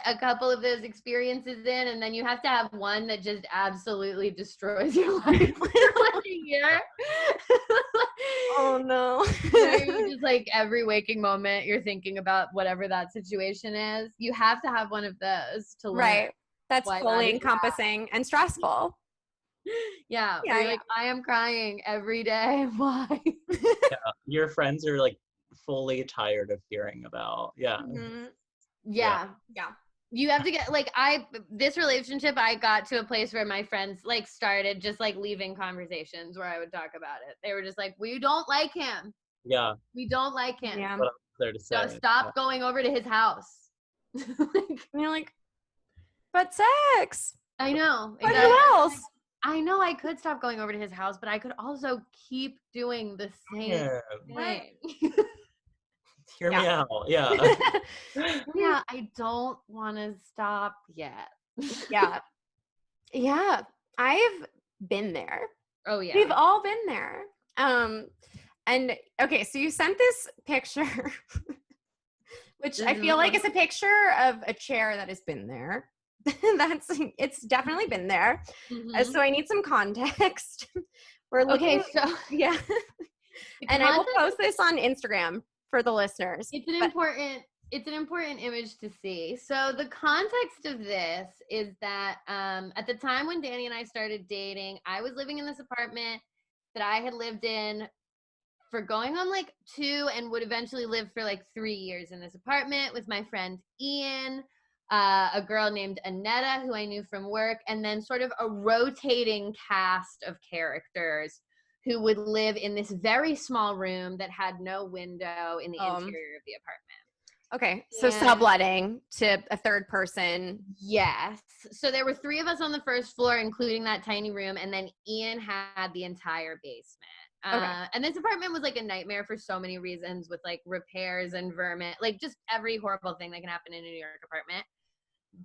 a couple of those experiences in, and then you have to have one that just absolutely destroys your life for like a year. Oh no. You're just like every waking moment you're thinking about whatever that situation is. You have to have one of those to learn. Right. That's fully encompassing and stressful. Yeah. You're like, I am crying every day. Why? Yeah. Your friends are like fully tired of hearing about. Yeah. Yeah. You have to get like this relationship, I got to a place where my friends like started just like leaving conversations where I would talk about it. They were just like, we don't like him. Yeah. We don't like him. Yeah. What else is there to say? So stop going over to his house. And you're like, but sex. I know. But who else? I know I could stop going over to his house, but I could also keep doing the same thing. Hear me out. Yeah. Yeah, I don't want to stop yet. Yeah. I've been there. Oh yeah. We've all been there. And okay, so you sent this picture, which I feel like is a picture of a chair that has been there. It's definitely been there. So I need some context. We're looking. Okay, so yeah. And I will post this on Instagram for the listeners. It's an important image to see. So the context of this is that at the time when Danny and I started dating, I was living in this apartment that I had lived in for going on like 2 and would eventually live for like 3 years in this apartment with my friend Ian, a girl named Annetta who I knew from work, and then sort of a rotating cast of characters who would live in this very small room that had no window in the interior of the apartment. Okay. So And subletting to a third person. yes. So there were 3 of us on the first floor, including that tiny room. And then Ian had the entire basement. Okay. And this apartment was like a nightmare for so many reasons, with like repairs and vermin, like just every horrible thing that can happen in a New York apartment.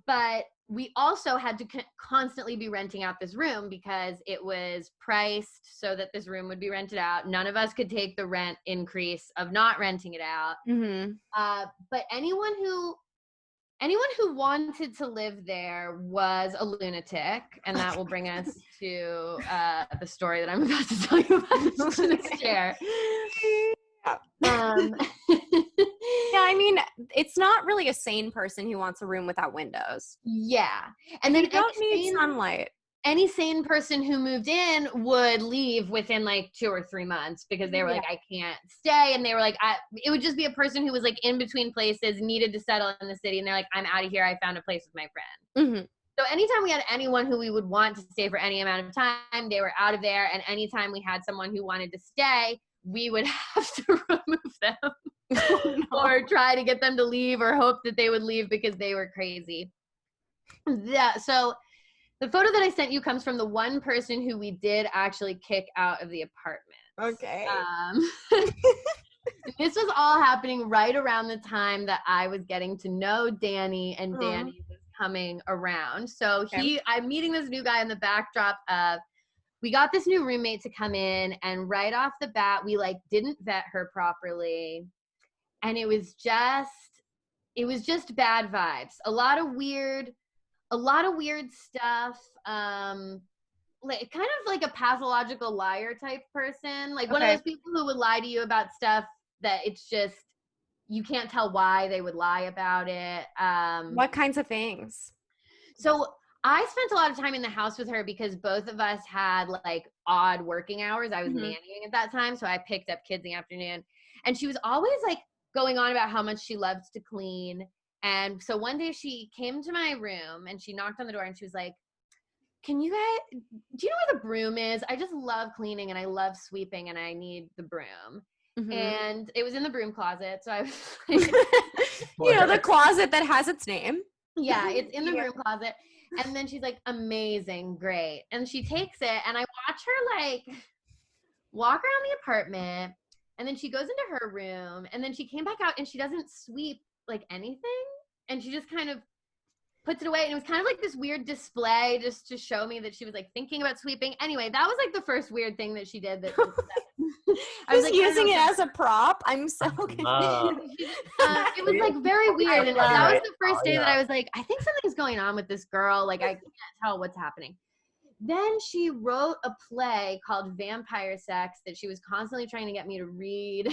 But we also had to constantly be renting out this room because it was priced so that this room would be rented out. None of us could take the rent increase of not renting it out. Mm-hmm. But anyone who wanted to live there was a lunatic, and that will bring us to the story that I'm about to tell you about this chair. Yeah, I mean, it's not really a sane person who wants a room without windows. Yeah. And then you don't need sunlight. Any sane person who moved in would leave within like 2 or 3 months because they were like, I can't stay. And they were like, it would just be a person who was like in between places, needed to settle in the city. And they're like, I'm out of here. I found a place with my friend. Mm-hmm. So anytime we had anyone who we would want to stay for any amount of time, they were out of there. And anytime we had someone who wanted to stay, we would have to remove them or try to get them to leave or hope that they would leave because they were crazy. Yeah. So the photo that I sent you comes from the one person who we did actually kick out of the apartment. Okay. This was all happening right around the time that I was getting to know Danny, and Danny was coming around. So I'm meeting this new guy in the backdrop of, we got this new roommate to come in, and right off the bat, we like didn't vet her properly. And it was just bad vibes. A lot of weird stuff. Like kind of like a pathological liar type person, like one of those people who would lie to you about stuff that it's just, you can't tell why they would lie about it. What kinds of things? So I spent a lot of time in the house with her because both of us had like odd working hours. I was nannying at that time, so I picked up kids in the afternoon, and she was always like going on about how much she loves to clean. And so one day she came to my room and she knocked on the door and she was like, do you know where the broom is? I just love cleaning and I love sweeping and I need the broom. Mm-hmm. And it was in the broom closet. So I was like, the closet that has its name. Yeah, it's in the broom closet. And then she's like, amazing, great. And she takes it and I watch her like walk around the apartment, and then she goes into her room, and then she came back out and she doesn't sweep like anything. And she just kind of puts it away, and it was kind of like this weird display just to show me that she was like thinking about sweeping. Anyway, that was like the first weird thing that she did. I was like, using it as a prop. I'm so confused. It was like very weird, and that was the first day that I was like, I think something's going on with this girl. Like I can't tell what's happening. Then she wrote a play called Vampire Sex that she was constantly trying to get me to read.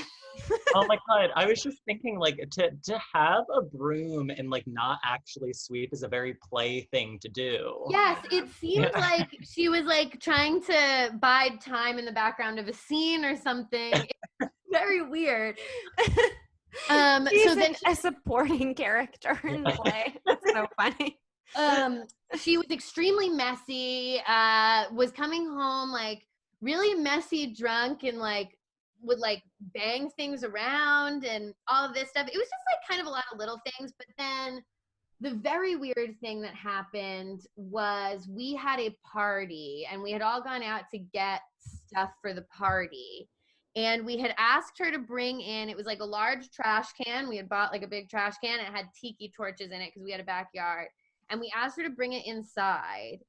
Oh my God. I was just thinking like to have a broom and like not actually sweep is a very play thing to do. Yes, it seemed like she was like trying to bide time in the background of a scene or something. It's very weird. She's so then a supporting character in the play. That's so funny. She was extremely messy, was coming home like really messy drunk, and like would like bang things around and all of this stuff. It was just like kind of a lot of little things. But then the very weird thing that happened was we had a party and we had all gone out to get stuff for the party. And we had asked her to bring in, it was like a large trash can. We had bought like a big trash can. It had tiki torches in it because we had a backyard. And we asked her to bring it inside.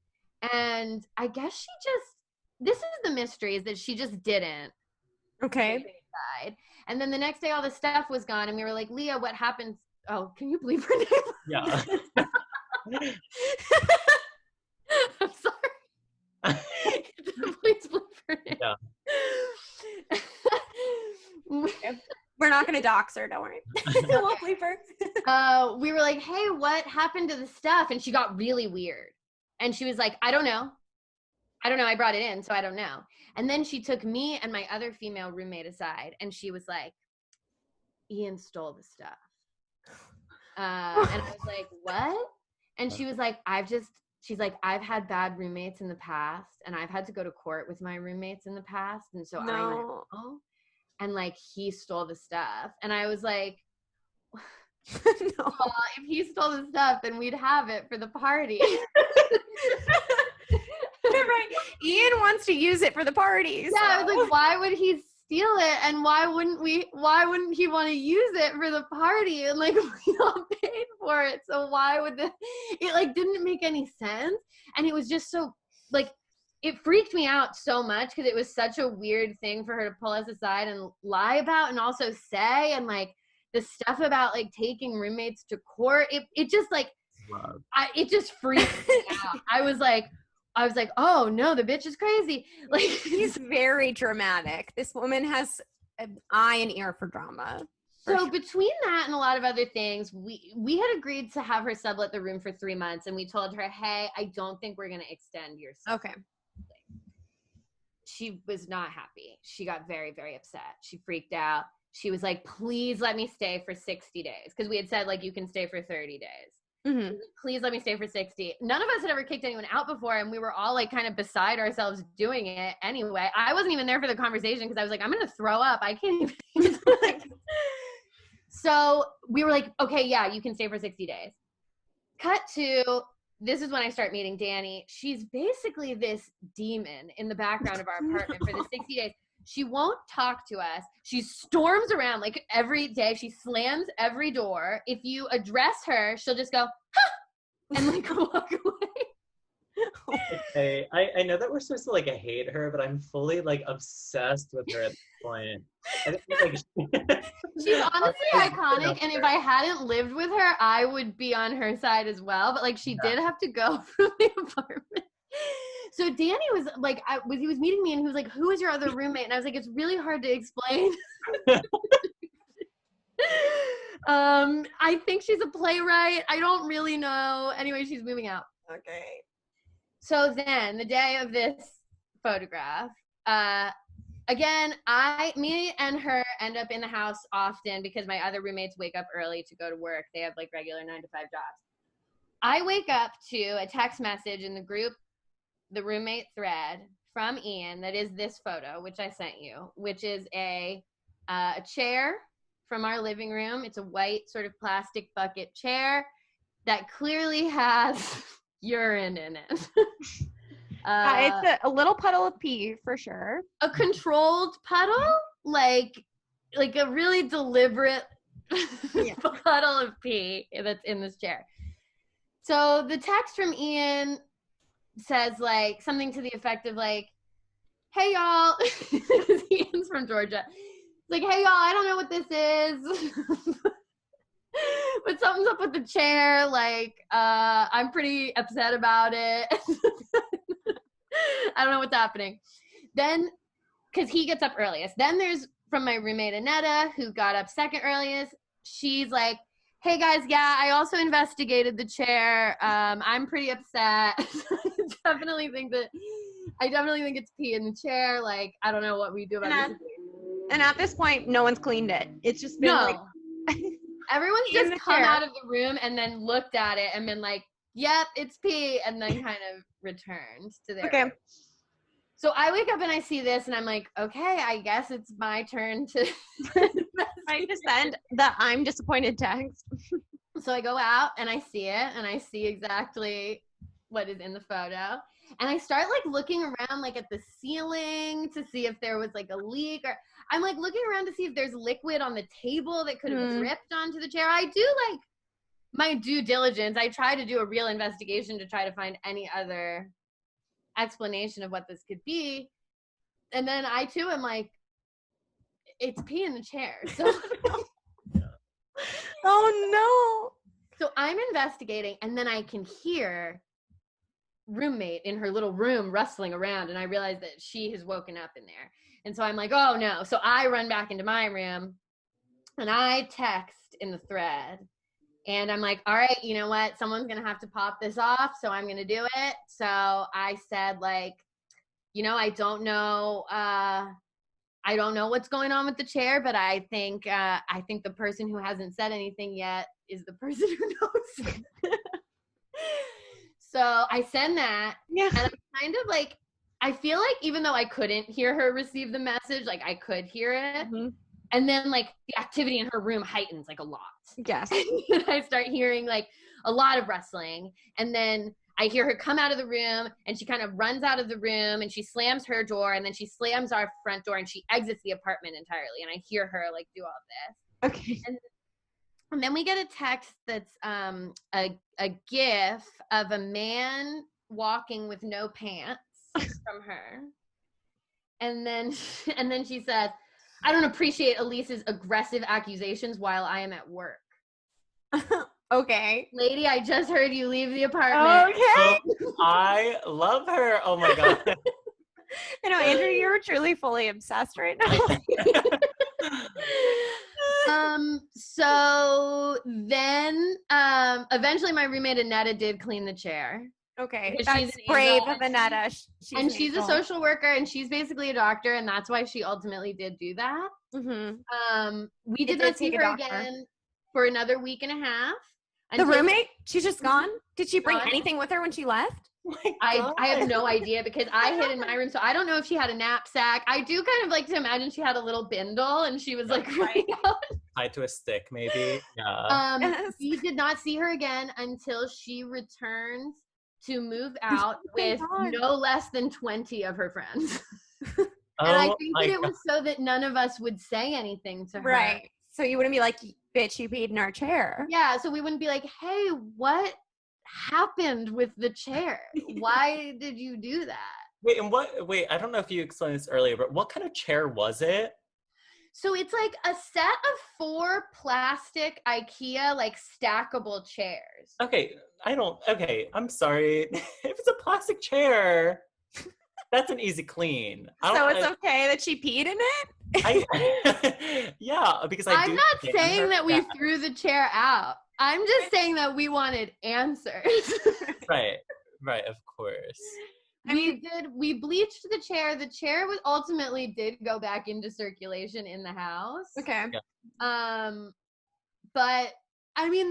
And I guess this is the mystery, is that she just didn't. Okay. Inside. And then the next day all the stuff was gone. And we were like, Leah, what happened? Oh, can you believe her name? Yeah. I'm sorry. Please believe her name. Yeah. We're not going to dox her, don't worry. We'll bleep her. We were like, hey, what happened to the stuff? And she got really weird. And she was like, I don't know. I brought it in, so I don't know. And then she took me and my other female roommate aside, and she was like, Ian stole the stuff. And I was like, what? And she was like, she's like, I've had bad roommates in the past, and I've had to go to court with my roommates in the past. And so I know. And like, he stole the stuff. And I was like, No. If he stole the stuff, then we'd have it for the party. Right. Ian wants to use it for the party. Yeah, so. I was like, why would he steal it? And why wouldn't he want to use it for the party? And like, we all paid for it. So why would it like didn't make any sense. And it was just so like, it freaked me out so much because it was such a weird thing for her to pull us aside and lie about and also say, and like the stuff about like taking roommates to court. It just like, it just freaked me out. I was like, oh no, the bitch is crazy. Like, He's very dramatic. This woman has an eye and ear for drama. So between that and a lot of other things, we had agreed to have her sublet the room for 3 months, and we told her, hey, I don't think we're going to extend your sublet. Okay. She was not happy. She got very, very upset. She freaked out. She was like, please let me stay for 60 days. Because we had said, like, you can stay for 30 days. Mm-hmm. Please let me stay for 60. None of us had ever kicked anyone out before, and we were all like kind of beside ourselves doing it anyway. I wasn't even there for the conversation because I was like, I'm going to throw up. I can't even. So we were like, okay, yeah, you can stay for 60 days. Cut to, this is when I start meeting Danny. She's basically this demon in the background of our apartment for the 60 days. She won't talk to us. She storms around like every day. She slams every door. If you address her, she'll just go, huh, and like walk away. Okay, I know that we're supposed to like hate her, but I'm fully like obsessed with her at this point. I think, like, she's honestly iconic, and if I hadn't lived with her, I would be on her side as well. But like, she did have to go from the apartment. So Danny was like, he was meeting me, and he was like, "Who is your other roommate?" And I was like, "It's really hard to explain." I think she's a playwright. I don't really know. Anyway, she's moving out. Okay. So then, the day of this photograph, again, me and her end up in the house often because my other roommates wake up early to go to work. They have like regular 9-to-5 jobs. I wake up to a text message in the group, the roommate thread from Ian, that is this photo, which I sent you, which is a chair from our living room. It's a white sort of plastic bucket chair that clearly has urine in it. It's a little puddle of pee for sure. A controlled puddle, like a really deliberate puddle of pee that's in this chair. So the text from Ian says like something to the effect of like, hey y'all, because Ian's from Georgia. It's like, hey y'all, I don't know what this is. But something's up with the chair, like, I'm pretty upset about it. I don't know what's happening. Then, because he gets up earliest. Then there's from my roommate, Annetta, who got up second earliest. She's like, hey guys, yeah, I also investigated the chair. I'm pretty upset. I definitely think it's pee in the chair. Like, I don't know what we do about this. And at this point, no one's cleaned it. It's just been like... Everyone's just come out of the room and then looked at it and been like, yep, it's pee, and then kind of returned to their room. So I wake up and I see this and I'm like, okay, I guess it's my turn to send the I'm disappointed text. So I go out and I see it and I see exactly what is in the photo. And I start like looking around like at the ceiling to see if there was like a leak, or I'm like looking around to see if there's liquid on the table that could have dripped onto the chair. I do like my due diligence. I try to do a real investigation to try to find any other explanation of what this could be. And then I too am like, it's pee in the chair. So oh no. So I'm investigating, and then I can hear roommate in her little room rustling around, and I realize that she has woken up in there. And so I'm like, oh no. So I run back into my room and I text in the thread, and I'm like, all right, you know what? Someone's going to have to pop this off. So I'm going to do it. So I said like, you know, I don't know what's going on with the chair, but I think the person who hasn't said anything yet is the person who knows. So I send that, and I'm kind of like, I feel like even though I couldn't hear her receive the message, like I could hear it. Mm-hmm. And then like the activity in her room heightens like a lot. Yes. And I start hearing like a lot of rustling. And then I hear her come out of the room, and she kind of runs out of the room, and she slams her door, and then she slams our front door, and she exits the apartment entirely. And I hear her like do all this. Okay. And then we get a text that's a gif of a man walking with no pants from her. And then she says, I don't appreciate Alise's aggressive accusations while I am at work. Okay. Lady, I just heard you leave the apartment. Okay. Oh, I love her. Oh my God. I know, Andrew, you're truly fully obsessed right now. So then eventually my roommate Annetta did clean the chair. Okay. Because That's she's an brave angel, of Annetta. She's a social worker, and she's basically a doctor, and that's why she ultimately did do that. Mm-hmm. We did not see her again for another week and a half. The roommate? She's just gone? Did she bring Gone. anything with her when she left? I have no idea, because I hid in my room, so I don't know if she had a knapsack. I do kind of like to imagine she had a little bindle, and she was like running out. Tied to a stick, maybe. Yeah. Yes. We did not see her again until she returned to move out with no less than 20 of her friends. And I think that it was so that none of us would say anything to her. Right. So you wouldn't be like, bitch, you peed in our chair. Yeah, so we wouldn't be like, hey, what happened with the chair? Why did you do that? Wait, I don't know if you explained this earlier, but what kind of chair was it? So it's like a set of 4 plastic IKEA, like stackable chairs. Okay, I'm sorry. If it's a plastic chair, that's an easy clean. So it's okay that she peed in it? Yeah, because I'm not saying that we threw the chair out. I'm just saying that we wanted answers. Right, of course. We bleached the chair. The chair was ultimately did go back into circulation in the house. Okay. Yeah. But I mean,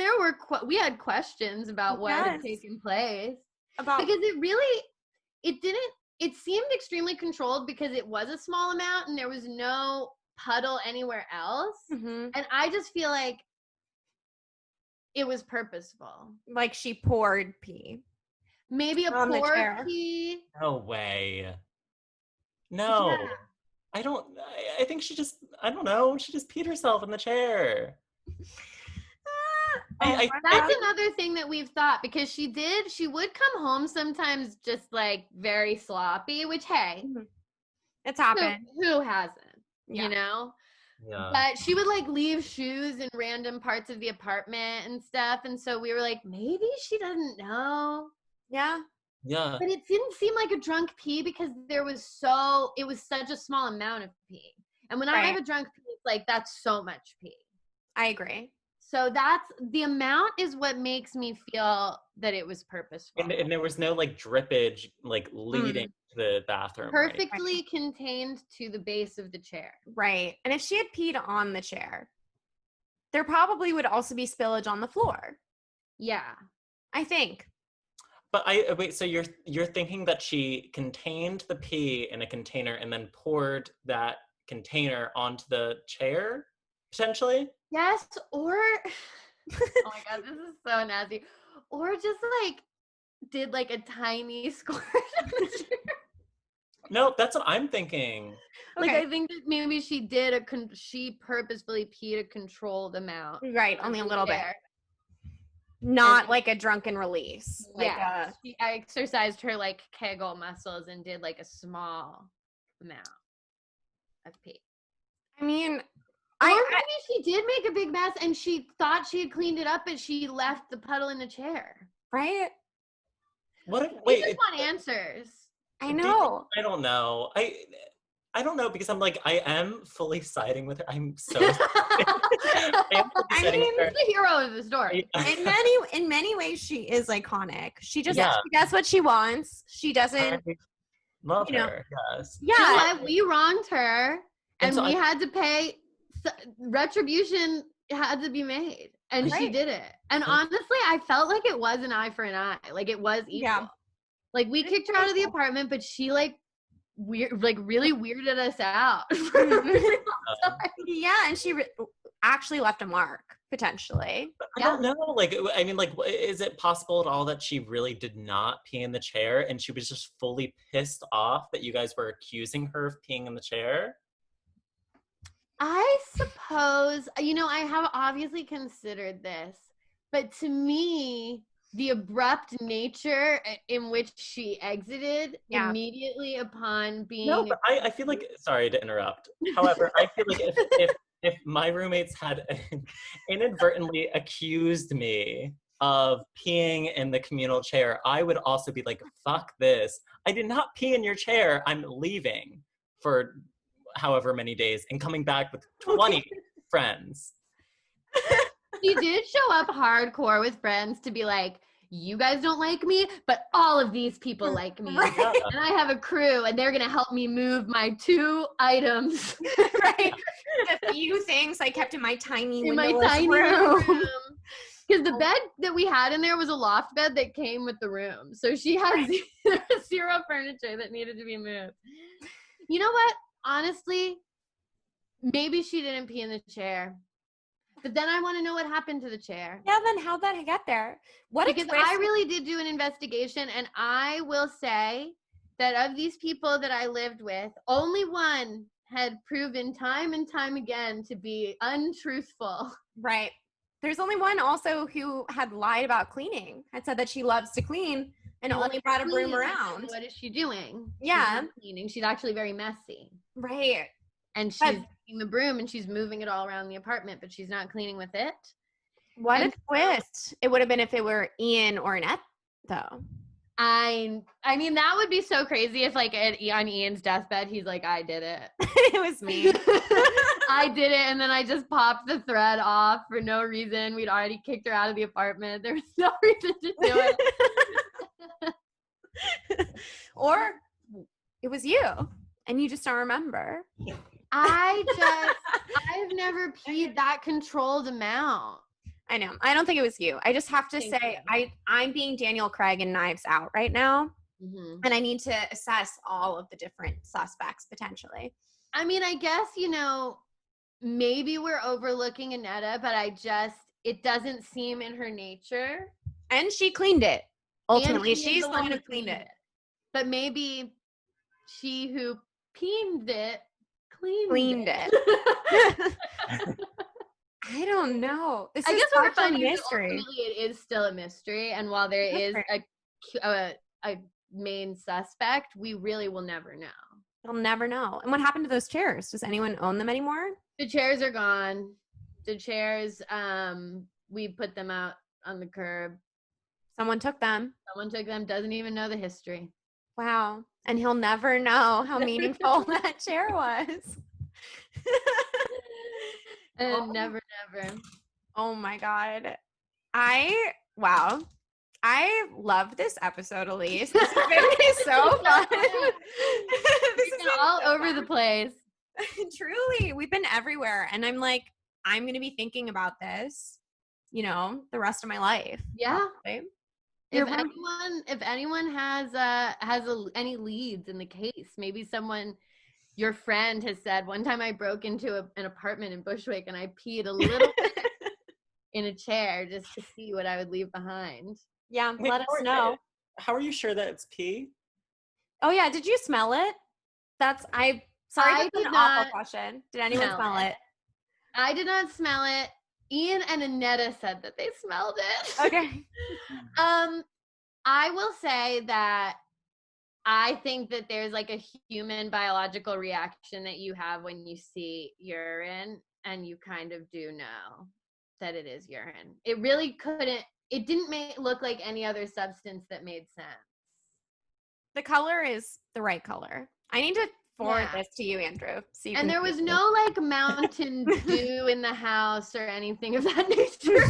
we had questions about what had taken place. Because it seemed extremely controlled, because it was a small amount and there was no puddle anywhere else. Mm-hmm. And I just feel like it was purposeful. Like she poured pee. Maybe a poured pee. No way. No. Yeah. I think she just peed herself in the chair. That's another thing that we've thought, because she would come home sometimes just like very sloppy, which, hey, it's happened. Who hasn't, you know? Yeah. But she would like leave shoes in random parts of the apartment and stuff. And so we were like, maybe she doesn't know. Yeah. Yeah. But it didn't seem like a drunk pee, because it was such a small amount of pee. And when I have a drunk pee, it's like, that's so much pee. I agree. So that's the amount is what makes me feel that it was purposeful. And there was no like drippage like leading to the bathroom. Perfectly contained to the base of the chair. Right. And if she had peed on the chair, there probably would also be spillage on the floor. Yeah. I think. But so you're thinking that she contained the pee in a container and then poured that container onto the chair, potentially? Yes, or oh my God, this is so nasty. Or just like did like a tiny squirt on the chair. No, that's what I'm thinking. Like, I think that maybe she she purposefully peed a controlled amount. Right, only a little bit. Not like a drunken release. Yeah, I exercised her like Kegel muscles and did like a small amount of pee. I mean, or maybe she did make a big mess and she thought she had cleaned it up, but she left the puddle in the chair. Right? We just want answers. I know. I don't know. I don't know, because I'm like, I am fully siding with her. I'm so I mean, the hero of the story. In many ways, she is iconic. She just she does what she wants. She doesn't love her. Yes. Yeah. You know what? We wronged her, and we had to pay. Retribution had to be made, and she did it. And honestly, I felt like it was an eye for an eye. Like it was equal. Yeah. Like we kicked her out of the apartment, but she like weird, like really weirded us out. Yeah, and she actually left a mark, potentially. I don't know. Like, I mean, like, is it possible at all that she really did not pee in the chair and she was just fully pissed off that you guys were accusing her of peeing in the chair? I suppose, I have obviously considered this, but to me, the abrupt nature in which she exited immediately upon being. No, but I feel like, sorry to interrupt. However, I feel like if my roommates had inadvertently accused me of peeing in the communal chair, I would also be like, fuck this. I did not pee in your chair. I'm leaving for however many days and coming back with 20 friends. She did show up hardcore with friends to be like, you guys don't like me, but all of these people like me. Right. And I have a crew and they're going to help me move my 2 items. Right. The few things I kept in my tiny room. Because the bed that we had in there was a loft bed that came with the room. So she had zero furniture that needed to be moved. You know what? Honestly, maybe she didn't pee in the chair. But then I want to know what happened to the chair. Yeah, then how'd that get there? Because I really did do an investigation, and I will say that of these people that I lived with, only one had proven time and time again to be untruthful. Right. There's only one also who had lied about cleaning, had said that she loves to clean and only brought a broom around. What is she doing? Yeah. She's not cleaning. She's actually very messy. Right. And she's taking the broom and she's moving it all around the apartment, but she's not cleaning with it. What a twist. It would have been if it were Ian or Annette, though. I mean, that would be so crazy if, like, on Ian's deathbed, he's like, I did it. It was me. I did it, and then I just popped the thread off for no reason. We'd already kicked her out of the apartment. There was no reason to do it. Or it was you, and you just don't remember. I've never peed that controlled amount. I know. I don't think it was you. I just have to say, I'm being Daniel Craig in Knives Out right now, and I need to assess all of the different suspects potentially. I mean, I guess, maybe we're overlooking Annetta, but it doesn't seem in her nature. And she cleaned it. Ultimately, she's the one who cleaned it. But maybe she who peened it cleaned it. I don't know. I guess what we're finding is ultimately it is still a mystery, and while there is a main suspect, we really will never know. We'll never know. And what happened to those chairs? Does anyone own them anymore? The chairs are gone. The chairs, we put them out on the curb. Someone took them. Doesn't even know the history. Wow. And he'll never know how meaningful that chair was. And never. Oh my God. Wow. I love this episode, Alise. This has been so fun. We've been all over the place. Truly. We've been everywhere. And I'm like, I'm going to be thinking about this, the rest of my life. Yeah. Probably. If anyone has any leads in the case, maybe your friend has said, one time I broke into an apartment in Bushwick and I peed a little bit in a chair just to see what I would leave behind. Yeah, let us know. How are you sure that it's pee? Oh yeah, did you smell it? That's an awful question. Did anyone smell it? I did not smell it. Ian and Annetta said that they smelled it. Okay. I will say that I think that there's like a human biological reaction that you have when you see urine, and you kind of do know that it is urine. It didn't look like any other substance that made sense. The color is the right color. I need to forward this to you, Andrew. And there was no like Mountain Dew in the house or anything of that nature.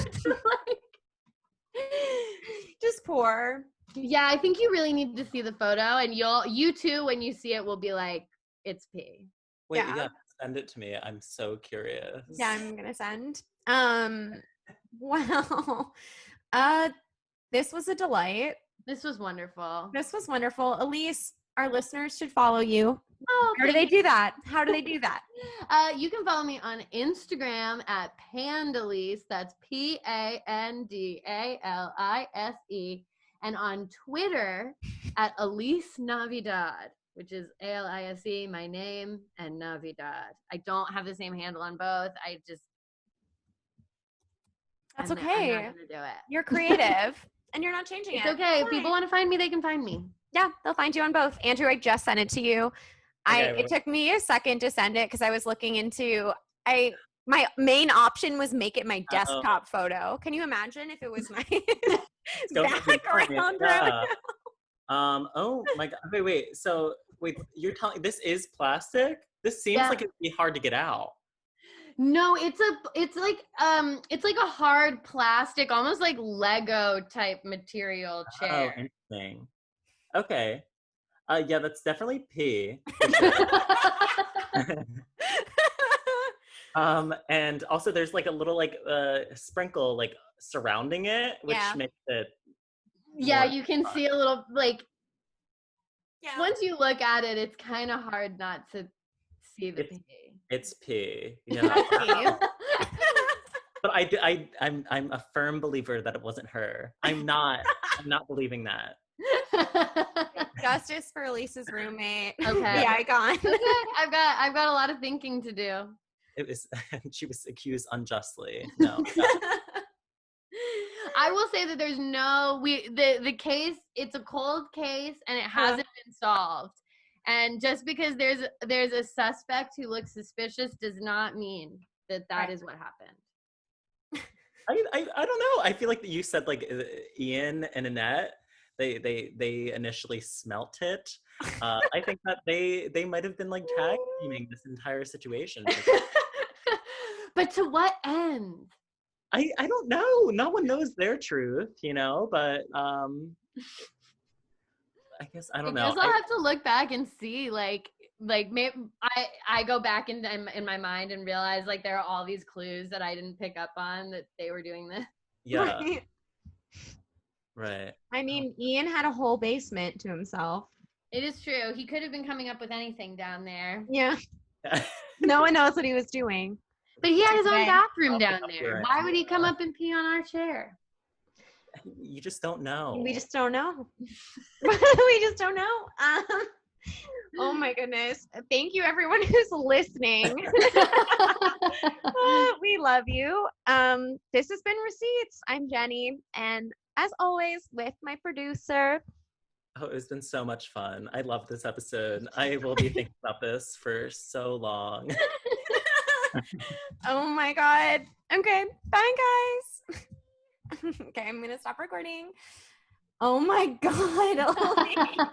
Just pour. Yeah, I think you really need to see the photo, and you too, when you see it, will be like, it's pee. Wait, yeah, send it to me. I'm so curious. Yeah, I'm gonna send. Well, this was a delight. This was wonderful. Alise, our listeners should follow you? Oh, How do they do that? How do they do that? You can follow me on Instagram at Pandalise. That's Pandalise. And on Twitter at Alise Navidad, which is ALISE, my name, and Navidad. I don't have the same handle on both. That's I'm okay. not going to do it. You're creative and you're not changing It's it. okay. If people want to find me, they can find me. Yeah, they'll find you on both. Andrew, I just sent it to you. It took me a second to send it because I was looking into my main option was make it my desktop photo. Can you imagine if it was my background? Yeah. Oh my god. Wait. So you're telling this is plastic? This seems like it'd be hard to get out. No, it's like a hard plastic, almost like Lego type material chair. Oh, interesting. Okay. Yeah, that's definitely pee. And also there's like a little like sprinkle like surrounding it, which makes it. Yeah, you can see a little like. Yeah. Once you look at it, it's kind of hard not to see the pee. It's pee. Yeah. But I'm a firm believer that it wasn't her. I'm not believing that. Justice for Alise's roommate. Okay. The icon. Okay. I've got a lot of thinking to do. It was she was accused unjustly. No. I will say that there's the case, it's a cold case and it hasn't been solved. And just because there's a suspect who looks suspicious does not mean that is what happened. I don't know. I feel like you said like Ian and Annette, they initially smelt it. I think that they might have been like tag teaming this entire situation. But to what end? I don't know. No one knows their truth, but I guess I don't know. I guess I'll have to look back and see like maybe I go back in my mind and realize like there are all these clues that I didn't pick up on that they were doing this. Yeah. Right. I mean, Ian had a whole basement to himself. It is true. He could have been coming up with anything down there. Yeah. No one knows what he was doing. But he had his own bathroom down there. Why would he come up and pee on our chair? You just don't know. We just don't know. We just don't know. Oh my goodness. Thank you everyone who's listening. We love you. This has been Receipts. I'm Jenny. And as always with my producer. Oh, it's been so much fun. I love this episode. I will be thinking about this for so long. Oh my God. Okay. Bye guys. Okay, I'm gonna stop recording. Oh my God.